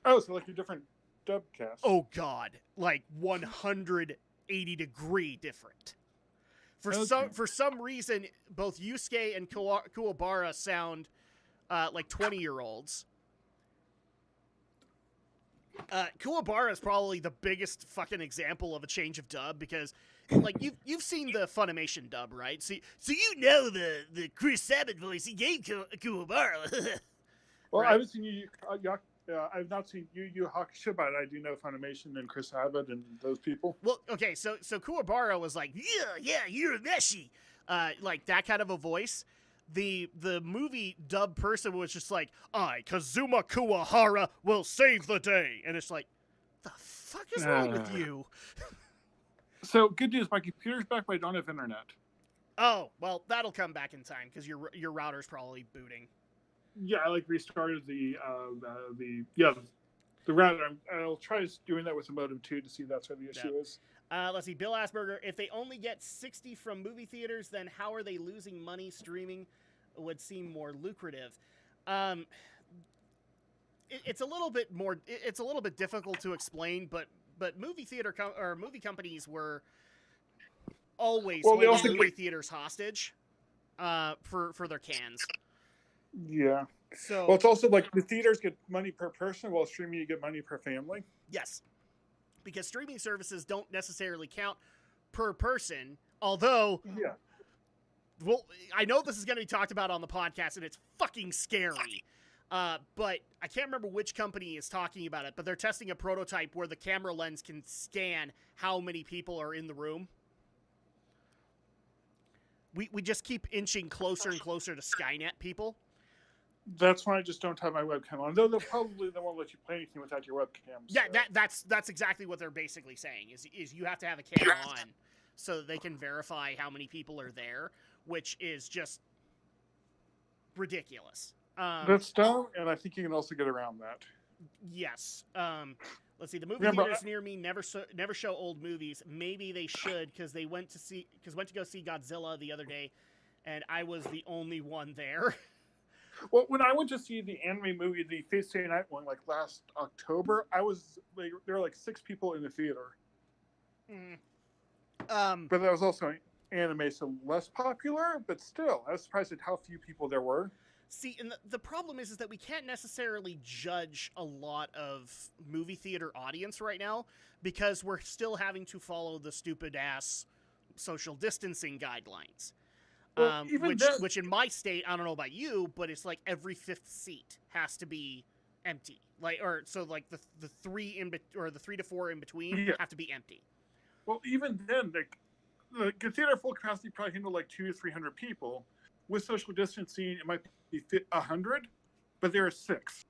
Oh, so like a different dub cast. Oh God, like 180-degree different. For some reason, both Yusuke and Kuwabara sound like 20-year-olds. Kuwabara is probably the biggest fucking example of a change of dub because, like, you've seen the Funimation dub, right? So you know the Chris Sabat voice he gave Kuwabara. Well, right? I haven't seen I've not seen Yu Yu Hakusho, but I do know Funimation and Chris Sabat and those people. Well, okay, so Kuwabara was like, yeah, you're a Meshi, like that kind of a voice. The movie dub person was just like, I, Kazuma Kuwahara, will save the day, and it's like, the fuck is wrong with you? So good news, my computer's back, but I don't have internet. Oh, well, that'll come back in time because your router's probably booting. Yeah, I restarted the router. I'll try doing that with the modem too to see if that's where the issue is. Let's see, Bill Asperger, if they only get 60 from movie theaters, then how are they losing money? Streaming would seem more lucrative. It's a little bit more. It's a little bit difficult to explain, but movie theater movie companies were always holding movie theaters hostage for their cans. Yeah. So well, it's also like the theaters get money per person, while streaming you get money per family. Yes, because streaming services don't necessarily count per person. Although, yeah, well, I know this is going to be talked about on the podcast, and it's fucking scary. But I can't remember which company is talking about it. But they're testing a prototype where the camera lens can scan how many people are in the room. We just keep inching closer and closer to Skynet people. That's why I just don't have my webcam on. Though they won't let you play anything without your webcam. So. Yeah, that's exactly what they're basically saying. Is you have to have a camera on so that they can verify how many people are there, which is just ridiculous. That's dumb, and I think you can also get around that. Yes. Let's see. The movie theaters near me never show old movies. Maybe they should because went to go see Godzilla the other day, and I was the only one there. Well, when I went to see the anime movie, the Fate Stay Night one, like last October, there were like 6 people in the theater. Mm. But that was also anime, so less popular, but still, I was surprised at how few people there were. See, and the problem is that we can't necessarily judge a lot of movie theater audience right now because we're still having to follow the stupid-ass social distancing guidelines. Well, which in my state, I don't know about you, but it's like every 5th seat has to be empty. Like, or so like the 3 to 4 in between have to be empty. Well, even then, like the theater full capacity probably handle like 200 to 300 people. With social distancing, it might be 100, but there are 6.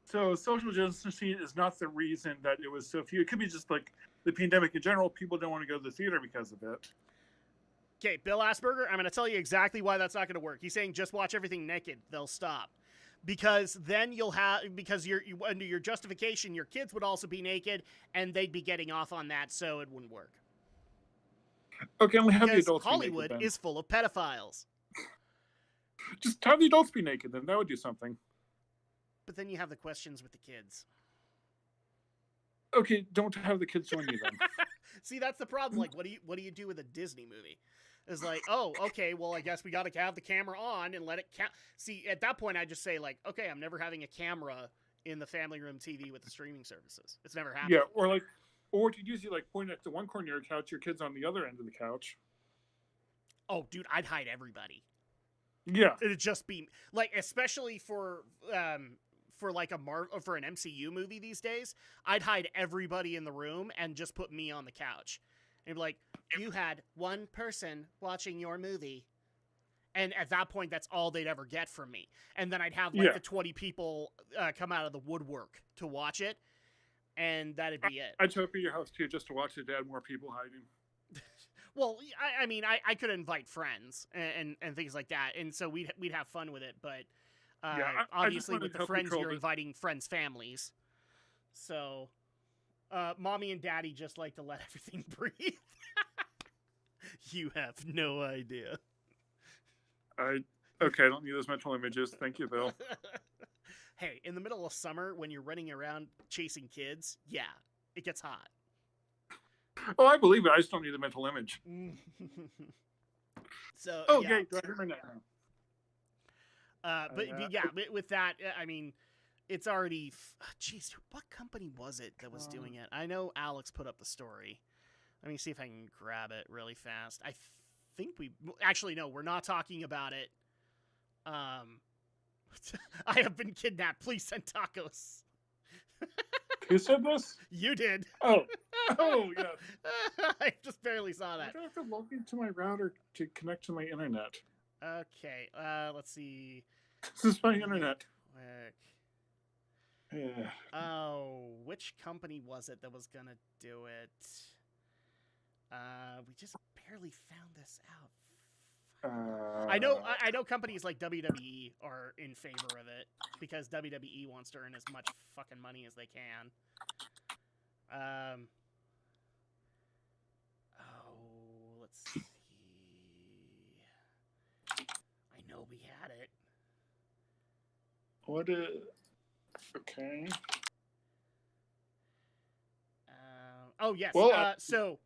So social distancing is not the reason that it was so few. It could be just like the pandemic in general. People don't want to go to the theater because of it. Okay, Bill Asperger, I'm going to tell you exactly why that's not going to work. He's saying just watch everything naked. They'll stop. Because then under your justification, your kids would also be naked, and they'd be getting off on that, so it wouldn't work. Okay, only have the adults Hollywood be naked, is full of pedophiles. Just have the adults be naked, then that would do something. But then you have the questions with the kids. Okay, don't have the kids join you then. See, that's the problem. Like, what do you do with a Disney movie? It's like, oh, okay, well, I guess we got to have the camera on and let it count. See, at that point, I just say, like, okay, I'm never having a camera in the family room TV with the streaming services. It's never happened. Yeah, or to use you, like, point at the one corner of your couch, your kid's on the other end of the couch. Oh, dude, I'd hide everybody. Yeah. It'd just be, like, especially for like for an MCU movie these days, I'd hide everybody in the room and just put me on the couch. And be like, you had one person watching your movie. And at that point, that's all they'd ever get from me. And then I'd have like the 20 people come out of the woodwork to watch it. And that'd be it. I'd show up at your house too, just to watch it to add more people hiding. Well, I mean, I could invite friends and things like that. And so we'd have fun with it. But obviously with the friends, you're inviting friends' families. So mommy and daddy just like to let everything breathe. You have no idea. Okay, I don't need those mental images. Thank you, Bill. Hey, in the middle of summer when you're running around chasing kids, yeah, it gets hot. Oh, I believe it. I just don't need the mental image. So Oh, yeah. do I hear my now? But yeah, with that, I mean, it's already. Jeez, what company was it that was doing it? I know Alex put up the story. Let me see if I can grab it really fast. I think we actually no, we're not talking about it. I have been kidnapped. Please send tacos. Who said this? You did. Oh, yes. I just barely saw Why that. do I have to log into my router to connect to my internet? Okay, let's see. This is my internet. Quick. Yeah. Oh, which company was it that was gonna do it? We just barely found this out. I know companies like WWE are in favor of it because WWE wants to earn as much fucking money as they can. Let's see. I know we had it. What is... Okay. Oh, yes. Well, so...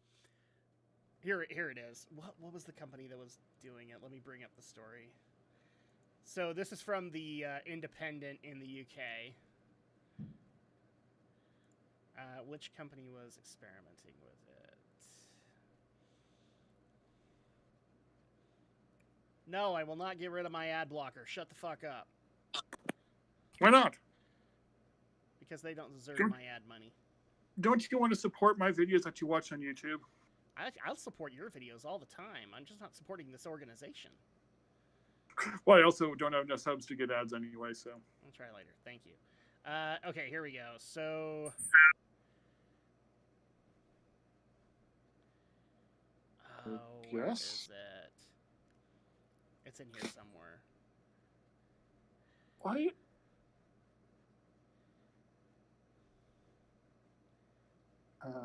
Here it is. What was the company that was doing it? Let me bring up the story. So this is from the Independent in the UK. Which company was experimenting with it? No, I will not get rid of my ad blocker. Shut the fuck up. Why not? Because they don't deserve my ad money. Don't you want to support my videos that you watch on YouTube? I'll support your videos all the time. I'm just not supporting this organization. Well, I also don't have enough subs to get ads anyway, so. I'll try later. Thank you. Okay, here we go. So... Oh, where is it? It's in here somewhere. Why?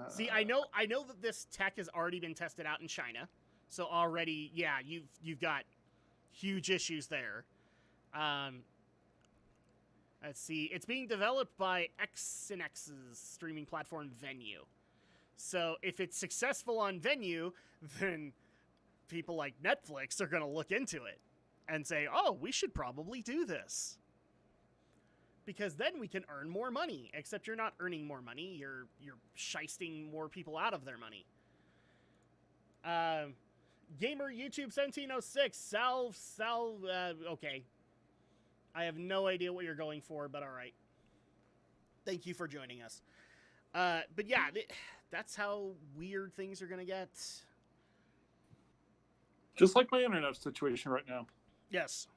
See, I know that this tech has already been tested out in China, so already, yeah, you've got huge issues there. Let's see, it's being developed by XNX's streaming platform Venue. So if it's successful on Venue, then people like Netflix are going to look into it and say, "Oh, we should probably do this." Because then we can earn more money. Except you're not earning more money. You're shysting more people out of their money. Gamer YouTube 1706. Okay. I have no idea what you're going for, but all right. Thank you for joining us. But yeah, that's how weird things are going to get. Just like my internet situation right now. Yes.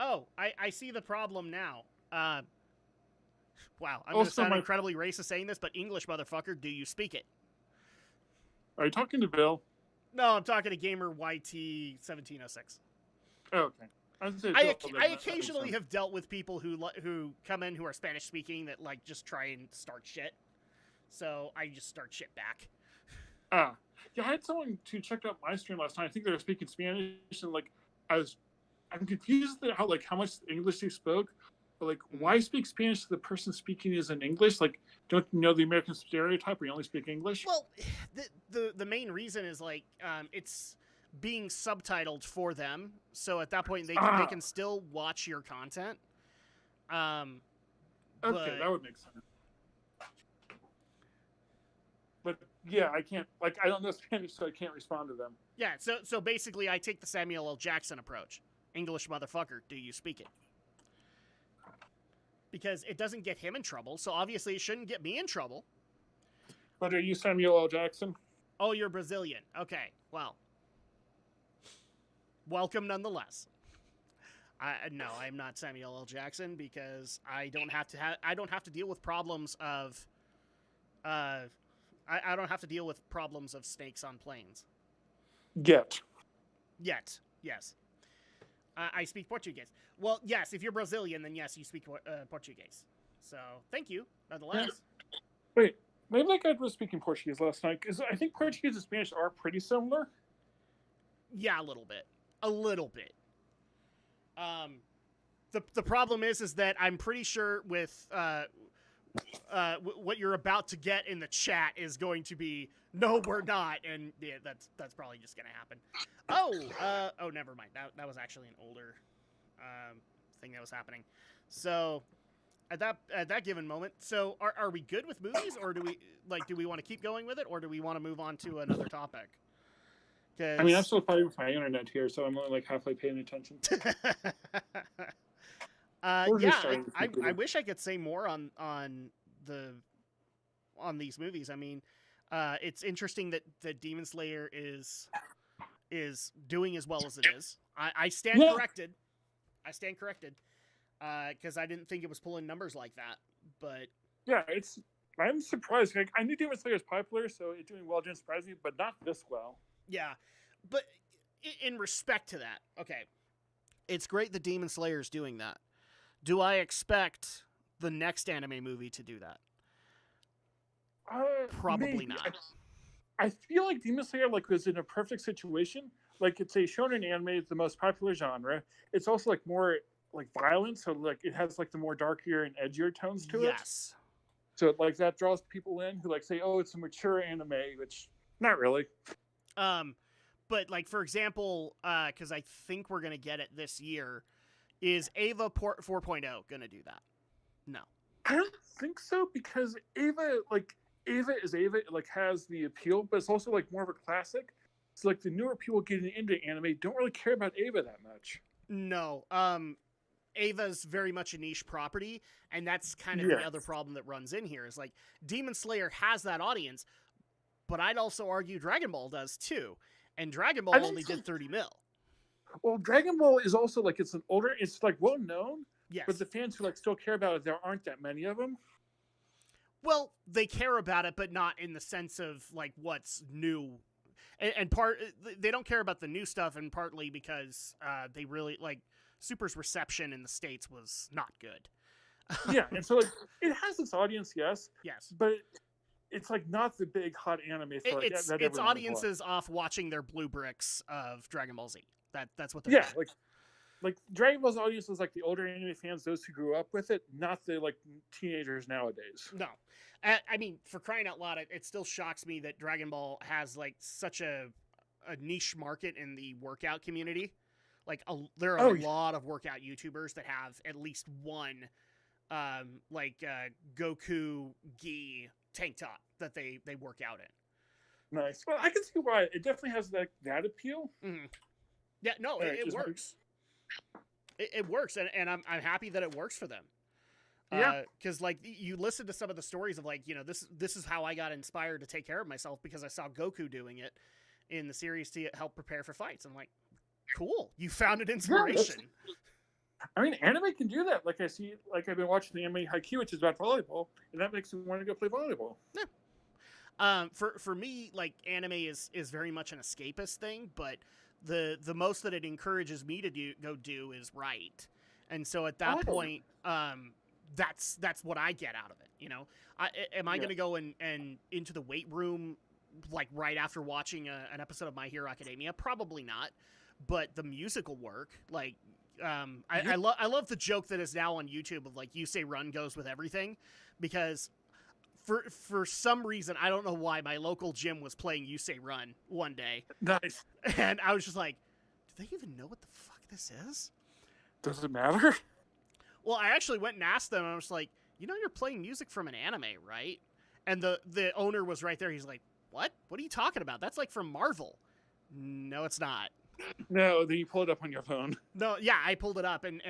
Oh, I see the problem now. Wow, I'm going to sound incredibly racist saying this, but English, motherfucker, do you speak it? Are you talking to Bill? No, I'm talking to Gamer YT 1706. Oh, okay. I occasionally have dealt with people who come in who are Spanish speaking that like just try and start shit. So I just start shit back. Yeah, I had someone who checked out my stream last night. I think they were speaking Spanish, and like I'm confused at how much English they spoke. But like, why speak Spanish if the person speaking is in English? Like, don't you know the American stereotype where you only speak English? Well, the main reason is like it's being subtitled for them, so at that point they can still watch your content. Okay, that would make sense. But yeah, I can't, like, I don't know Spanish, so I can't respond to them. Yeah, so basically I take the Samuel L. Jackson approach. English, motherfucker, do you speak it? Because it doesn't get him in trouble, so obviously it shouldn't get me in trouble. But are you Samuel L. Jackson? Oh, you're Brazilian. Okay, well. Welcome nonetheless. No, I'm not Samuel L. Jackson because I don't have to deal with problems of I don't have to deal with problems of snakes on planes. Yet, yes. I speak Portuguese. Well, yes, if you're Brazilian, then yes, you speak Portuguese. So, thank you, nonetheless. Yeah. Wait, maybe that guy was speaking Portuguese last night, because I think Portuguese and Spanish are pretty similar. Yeah, a little bit. The problem is that I'm pretty sure with what you're about to get in the chat is going to be, no, we're not, and yeah, that's probably just gonna happen. Oh, never mind. That was actually an older thing that was happening. So at that given moment, so are we good with movies, or do we want to keep going with it, or do we want to move on to another topic? I mean, I'm still fighting with my internet here, so I'm only like halfway paying attention. Yeah, I wish I could say more on these movies. I mean, it's interesting that Demon Slayer is doing as well as it is. I stand corrected. I stand corrected because I didn't think it was pulling numbers like that. But yeah, I'm surprised. Like, I knew Demon Slayer was popular, so it doing well didn't surprise me, but not this well. Yeah, but in respect to that, okay, it's great that Demon Slayer is doing that. Do I expect the next anime movie to do that? Probably maybe not. I feel like Demon Slayer was in a perfect situation. Like, it's a shonen anime, it's the most popular genre. It's also like more like violent, so like it has like the more darker and edgier tones to it. Yes. So like that draws people in who like say, "Oh, it's a mature anime," which not really. But like for example, because I think we're gonna get it this year, is Ava 4.0 gonna do that? No, I don't think so, because Ava is Ava. It like has the appeal, but it's also like more of a classic. So like the newer people getting into anime don't really care about Ava that much. No. Ava's very much a niche property, and that's kind of the other problem that runs in here is like Demon Slayer has that audience, but I'd also argue Dragon Ball does too, and Dragon Ball only did 30 mil. Well, Dragon Ball is also like it's like well known, yes, but the fans who like still care about it, there aren't that many of them. Well, they care about it, but not in the sense of like what's new, and they don't care about the new stuff, and partly because they really like Super's reception in the States was not good. Yeah, and so like it has its audience, yes, but it's like not the big hot anime. So like, its audiences off watching their blue bricks of Dragon Ball Z. That's what they're doing. like Dragon Ball's audience is like the older anime fans, those who grew up with it, not the like teenagers nowadays. No, I mean, for crying out loud, it still shocks me that Dragon Ball has like such a niche market in the workout community. Like there are a lot of workout YouTubers that have at least one Goku gi tank top that they work out in. Nice. Well, I can see why. It definitely has that appeal. Mm-hmm. Yeah, no, it works. It works, and I'm happy that it works for them. Yeah, because like you listen to some of the stories of like, you know, this is how I got inspired to take care of myself because I saw Goku doing it in the series to help prepare for fights. I'm like, cool, you found an inspiration. I mean, anime can do that. Like I've been watching the anime Haikyuu, which is about volleyball, and that makes me want to go play volleyball. Yeah. For me, like anime is very much an escapist thing, but the most that it encourages me to do is write, and so at that point, that's what I get out of it. You know, am I going to go and into the weight room like right after watching an episode of My Hero Academia? Probably not. But the musical work, like, I love the joke that is now on YouTube of like, you say run goes with everything, because for some reason, I don't know why, my local gym was playing You Say Run one day. Nice. And I was just like, do they even know what the fuck this is? Does it matter? Well, I actually went and asked them, and I was like, you know, you're playing music from an anime, right? And the owner was right there. He's like, what? What are you talking about? That's like from Marvel. No, it's not. No, then you pull it up on your phone. No, yeah, I pulled it up and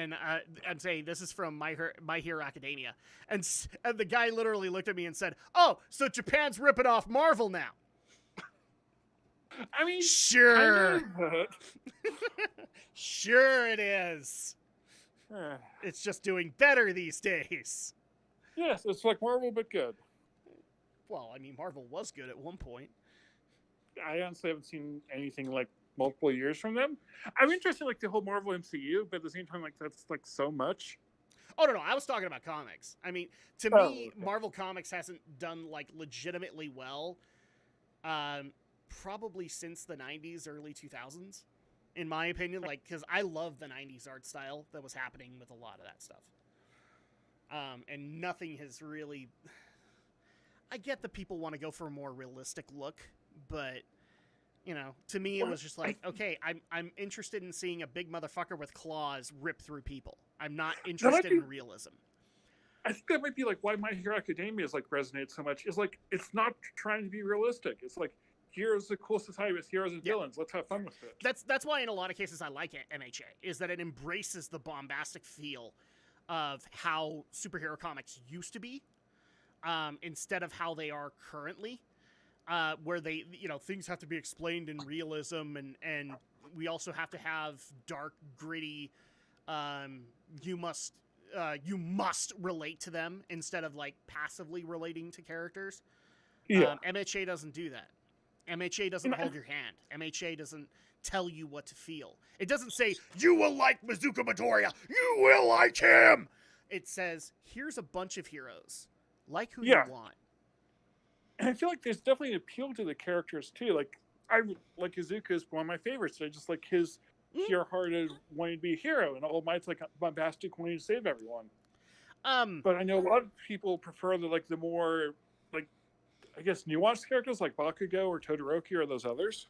I'm saying this is from My Hero Academia, and the guy literally looked at me and said, "Oh, so Japan's ripping off Marvel now?" I mean, sure, sure it is. It's just doing better these days. Yes, it's like Marvel, but good. Well, I mean, Marvel was good at one point. I honestly haven't seen anything like multiple years from them. I'm interested in like the whole Marvel MCU, but at the same time, like that's like so much. Oh no, I was talking about comics. I mean, to me, Marvel Comics hasn't done like legitimately well, probably since the '90s, early 2000s, in my opinion. Like, because I love the '90s art style that was happening with a lot of that stuff. And nothing has really. I get that people want to go for a more realistic look, but to me it was just like, okay, I'm interested in seeing a big motherfucker with claws rip through people. I'm not interested in realism. I think that might be like why My Hero Academia is like resonates so much. Is like it's not trying to be realistic. It's like here's a cool society with heroes and villains. Let's have fun with it. That's why in a lot of cases I like it, MHA, is that it embraces the bombastic feel of how superhero comics used to be, instead of how they are currently, where they, things have to be explained in realism, and we also have to have dark, gritty, you must relate to them instead of like passively relating to characters. Yeah. MHA doesn't do that. MHA doesn't hold your hand. MHA doesn't tell you what to feel. It doesn't say, you will like Mizuka Midoriya. You will like him. It says, here's a bunch of heroes. Like who you want. And I feel like there's definitely an appeal to the characters, too. Like, Izuka is one of my favorites. I just like his pure-hearted wanting to be a hero, and All Might's like bombastic wanting to save everyone. But I know a lot of people prefer the more, like, I guess, nuanced characters like Bakugo or Todoroki or those others.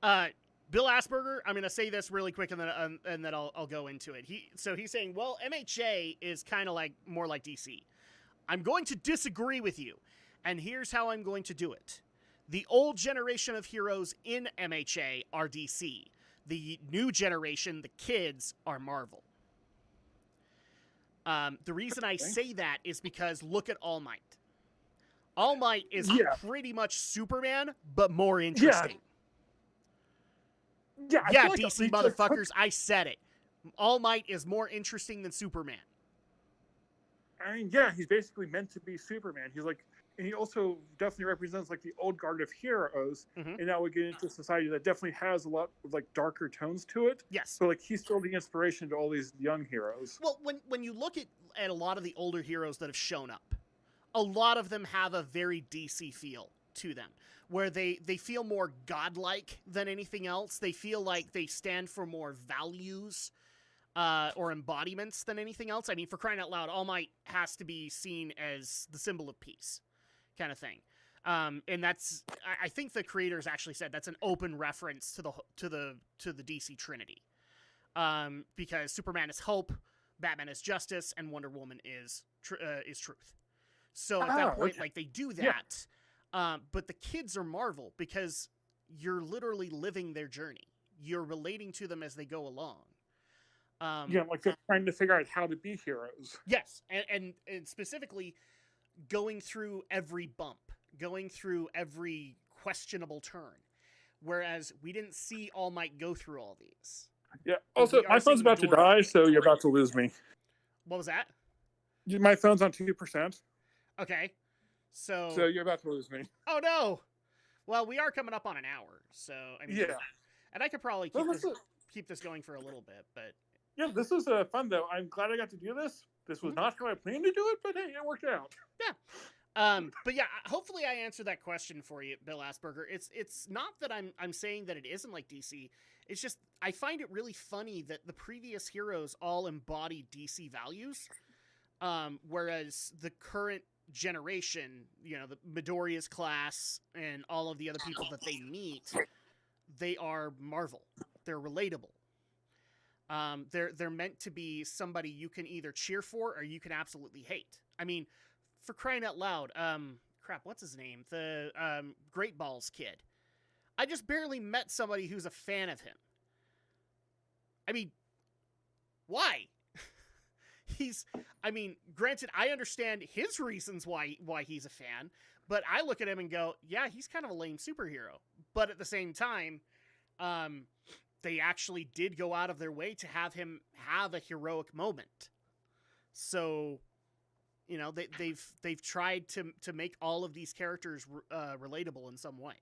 Bill Asperger, I'm going to say this really quick and then I'll go into it. He's saying, well, MHA is kind of like more like DC. I'm going to disagree with you, and here's how I'm going to do it. The old generation of heroes in MHA are DC. The new generation, the kids, are Marvel. The reason I say that is because look at All Might. All Might is pretty much Superman, but more interesting. Yeah, like DC motherfuckers, I said it. All Might is more interesting than Superman. I mean, he's basically meant to be Superman. He's like, and he also definitely represents like the old guard of heroes. And now we get into a society that definitely has a lot of like darker tones to it. Yes. So like he's still the inspiration to all these young heroes. Well, when you look at a lot of the older heroes that have shown up, a lot of them have a very DC feel to them, where they feel more godlike than anything else. They feel like they stand for more values or embodiments than anything else. I mean, for crying out loud, All Might has to be seen as the symbol of peace, kind of thing. And that's, I think the creators actually said that's an open reference to the DC Trinity, because Superman is hope, Batman is justice, and Wonder Woman is truth. So at that point, like, they do that. But the kids are Marvel because you're literally living their journey. You're relating to them as they go along. Like they're trying to figure out how to be heroes. Yes, and specifically going through every bump, going through every questionable turn. Whereas we didn't see All Might go through all these. Yeah. Also, my phone's about to die, so you're about to lose me. What was that? My phone's on 2%. Okay. So you're about to lose me. Oh no! Well, we are coming up on an hour, so I mean, and I could probably keep this going for a little bit, but this was fun though. I'm glad I got to do this. This was not how I planned to do it, but hey, it worked out. Yeah. But yeah, hopefully I answered that question for you, Bill Asperger. It's not that I'm saying that it isn't like DC. It's just I find it really funny that the previous heroes all embody DC values, whereas the current generation, the Midoriya's class and all of the other people that they meet, they are Marvel. They're relatable. They're meant to be somebody you can either cheer for or you can absolutely hate. I mean, for crying out loud, what's his name? The Great Balls kid. I just barely met somebody who's a fan of him. I mean, why? Granted, I understand his reasons why he's a fan, but I look at him and go, yeah, he's kind of a lame superhero. But at the same time, they actually did go out of their way to have him have a heroic moment. So, they've tried to make all of these characters relatable in some way.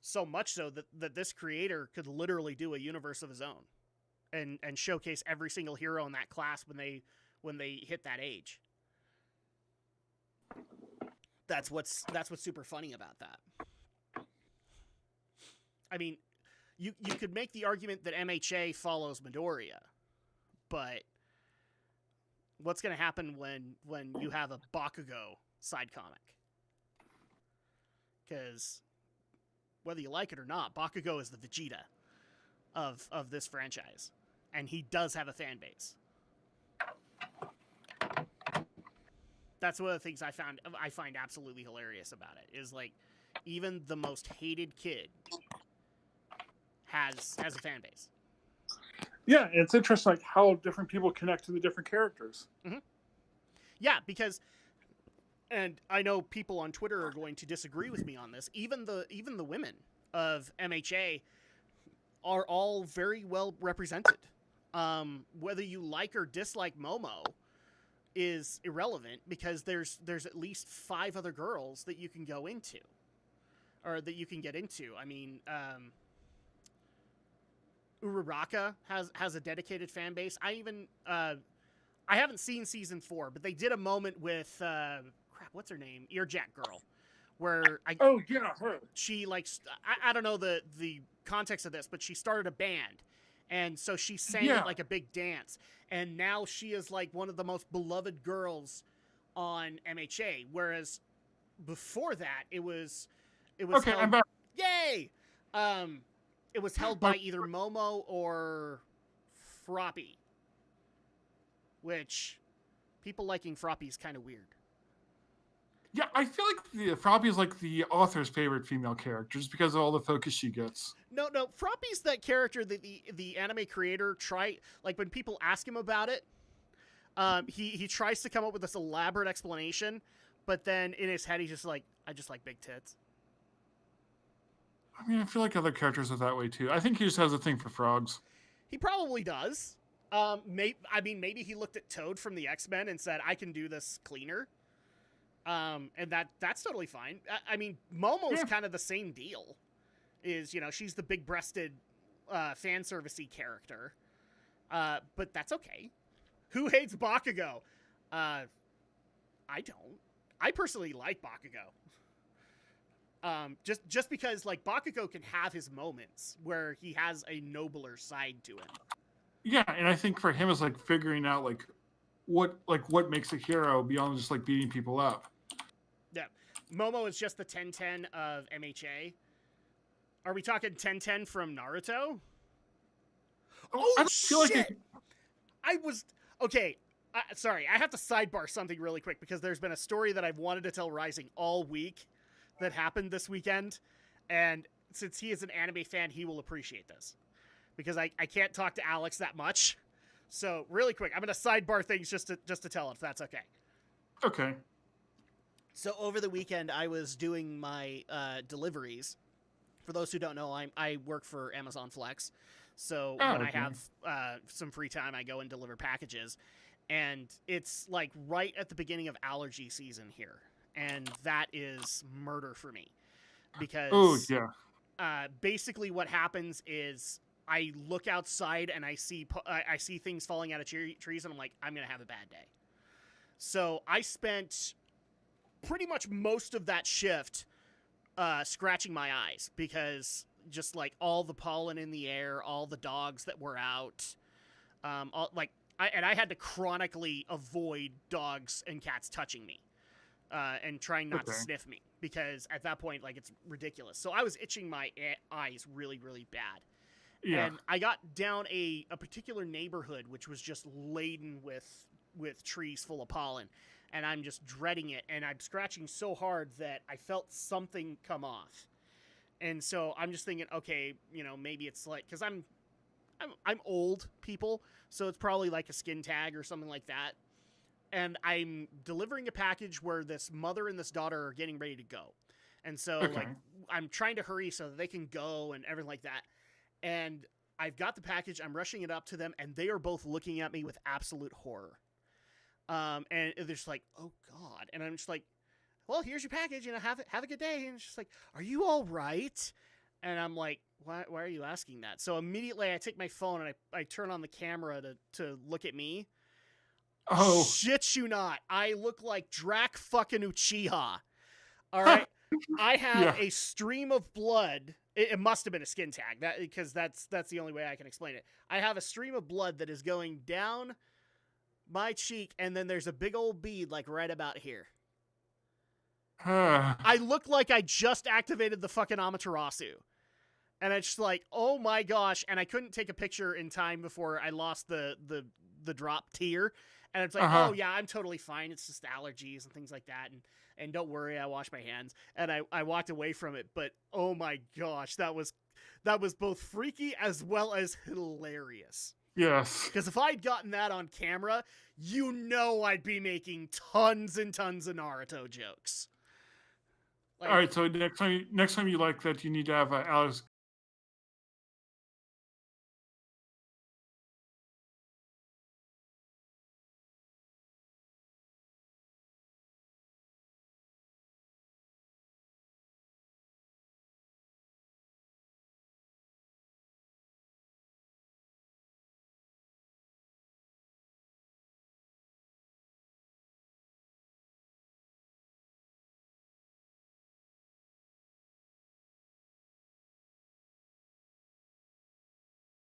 So much so that this creator could literally do a universe of his own. And showcase every single hero in that class when they hit that age. That's what's super funny about that. I mean, you could make the argument that MHA follows Midoriya, but what's going to happen when you have a Bakugo side comic? Because whether you like it or not, Bakugo is the Vegeta of this franchise, and he does have a fan base. That's one of the things I find absolutely hilarious about it, is like even the most hated kid has a fan base. Yeah, it's interesting like how different people connect to the different characters. Mm-hmm. Yeah, because, and I know people on Twitter are going to disagree with me on this. Even the women of MHA are all very well represented. Whether you like or dislike Momo is irrelevant, because there's at least 5 other girls that you can go into, or that you can get into. I mean, Uraraka has a dedicated fan base. I haven't seen season 4, but they did a moment with what's her name, Earjack Girl, where her. She I don't know the context of this, but she started a band, and so she sang it like a big dance, and now she is like one of the most beloved girls on MHA, whereas before that it was okay, held, I'm back. Yay! It was held by either Momo or Froppy, which people liking Froppy is kind of weird. Yeah, I feel like Froppy is like the author's favorite female character just because of all the focus she gets. No, Froppy's that character that the anime creator when people ask him about it, he tries to come up with this elaborate explanation, but then in his head he's just like, I just like big tits. I mean, I feel like other characters are that way too. I think he just has a thing for frogs. He probably does. Maybe he looked at Toad from the X-Men and said, I can do this cleaner. And that's totally fine. I mean, Momo's kind of the same deal. Is, she's the big-breasted fan servicey character. But that's okay. Who hates Bakugo? I don't. I personally like Bakugo. Just because like Bakugo can have his moments where he has a nobler side to him. Yeah, and I think for him it's like figuring out what makes a hero beyond just like beating people up. Yeah, Momo is just the 10-10 of MHA. Are we talking 10-10 from Naruto? Oh shit! I was okay. Sorry, I have to sidebar something really quick because there's been a story that I've wanted to tell Rising all week that happened this weekend, and since he is an anime fan, he will appreciate this because I can't talk to Alex that much. So really quick, I'm gonna sidebar things just to tell it, if that's okay. Okay. So over the weekend, I was doing my deliveries. For those who don't know, I work for Amazon Flex. So when I have some free time, I go and deliver packages. And it's like right at the beginning of allergy season here. And that is murder for me. Because basically what happens is I look outside and I see things falling out of trees, and I'm like, I'm going to have a bad day. So I spent pretty much most of that shift scratching my eyes because just like all the pollen in the air, all the dogs that were out, I had to chronically avoid dogs and cats touching me and trying not to sniff me because at that point, like, it's ridiculous. So I was itching my eyes really, really bad. Yeah. And I got down a particular neighborhood which was just laden with trees full of pollen. And I'm just dreading it, and I'm scratching so hard that I felt something come off. And so I'm just thinking, okay, maybe it's like, because I'm old, people, so it's probably like a skin tag or something like that. And I'm delivering a package where this mother and this daughter are getting ready to go. And so like I'm trying to hurry so that they can go and everything like that. And I've got the package, I'm rushing it up to them, and they are both looking at me with absolute horror. And they're just like, oh God. And I'm just like, well, here's your package, have a good day. And it's just like, are you all right? And I'm like, why are you asking that? So immediately I take my phone and I turn on the camera to look at me. Oh, shit you not. I look like Drac fucking Uchiha. All right. I have a stream of blood. It must have been a skin tag because that's the only way I can explain it. I have a stream of blood that is going down my cheek, and then there's a big old bead like right about here. I looked like I just activated the fucking Amaterasu. And it's just like, oh my gosh. And I couldn't take a picture in time before I lost the drop tear. And it's like, oh yeah, I'm totally fine. It's just allergies and things like that. And don't worry, I wash my hands. And I walked away from it. But oh my gosh, that was both freaky as well as hilarious. Yes. Because if I'd gotten that on camera, I'd be making tons and tons of Naruto jokes. All right, so next time you like that, you need to have Alex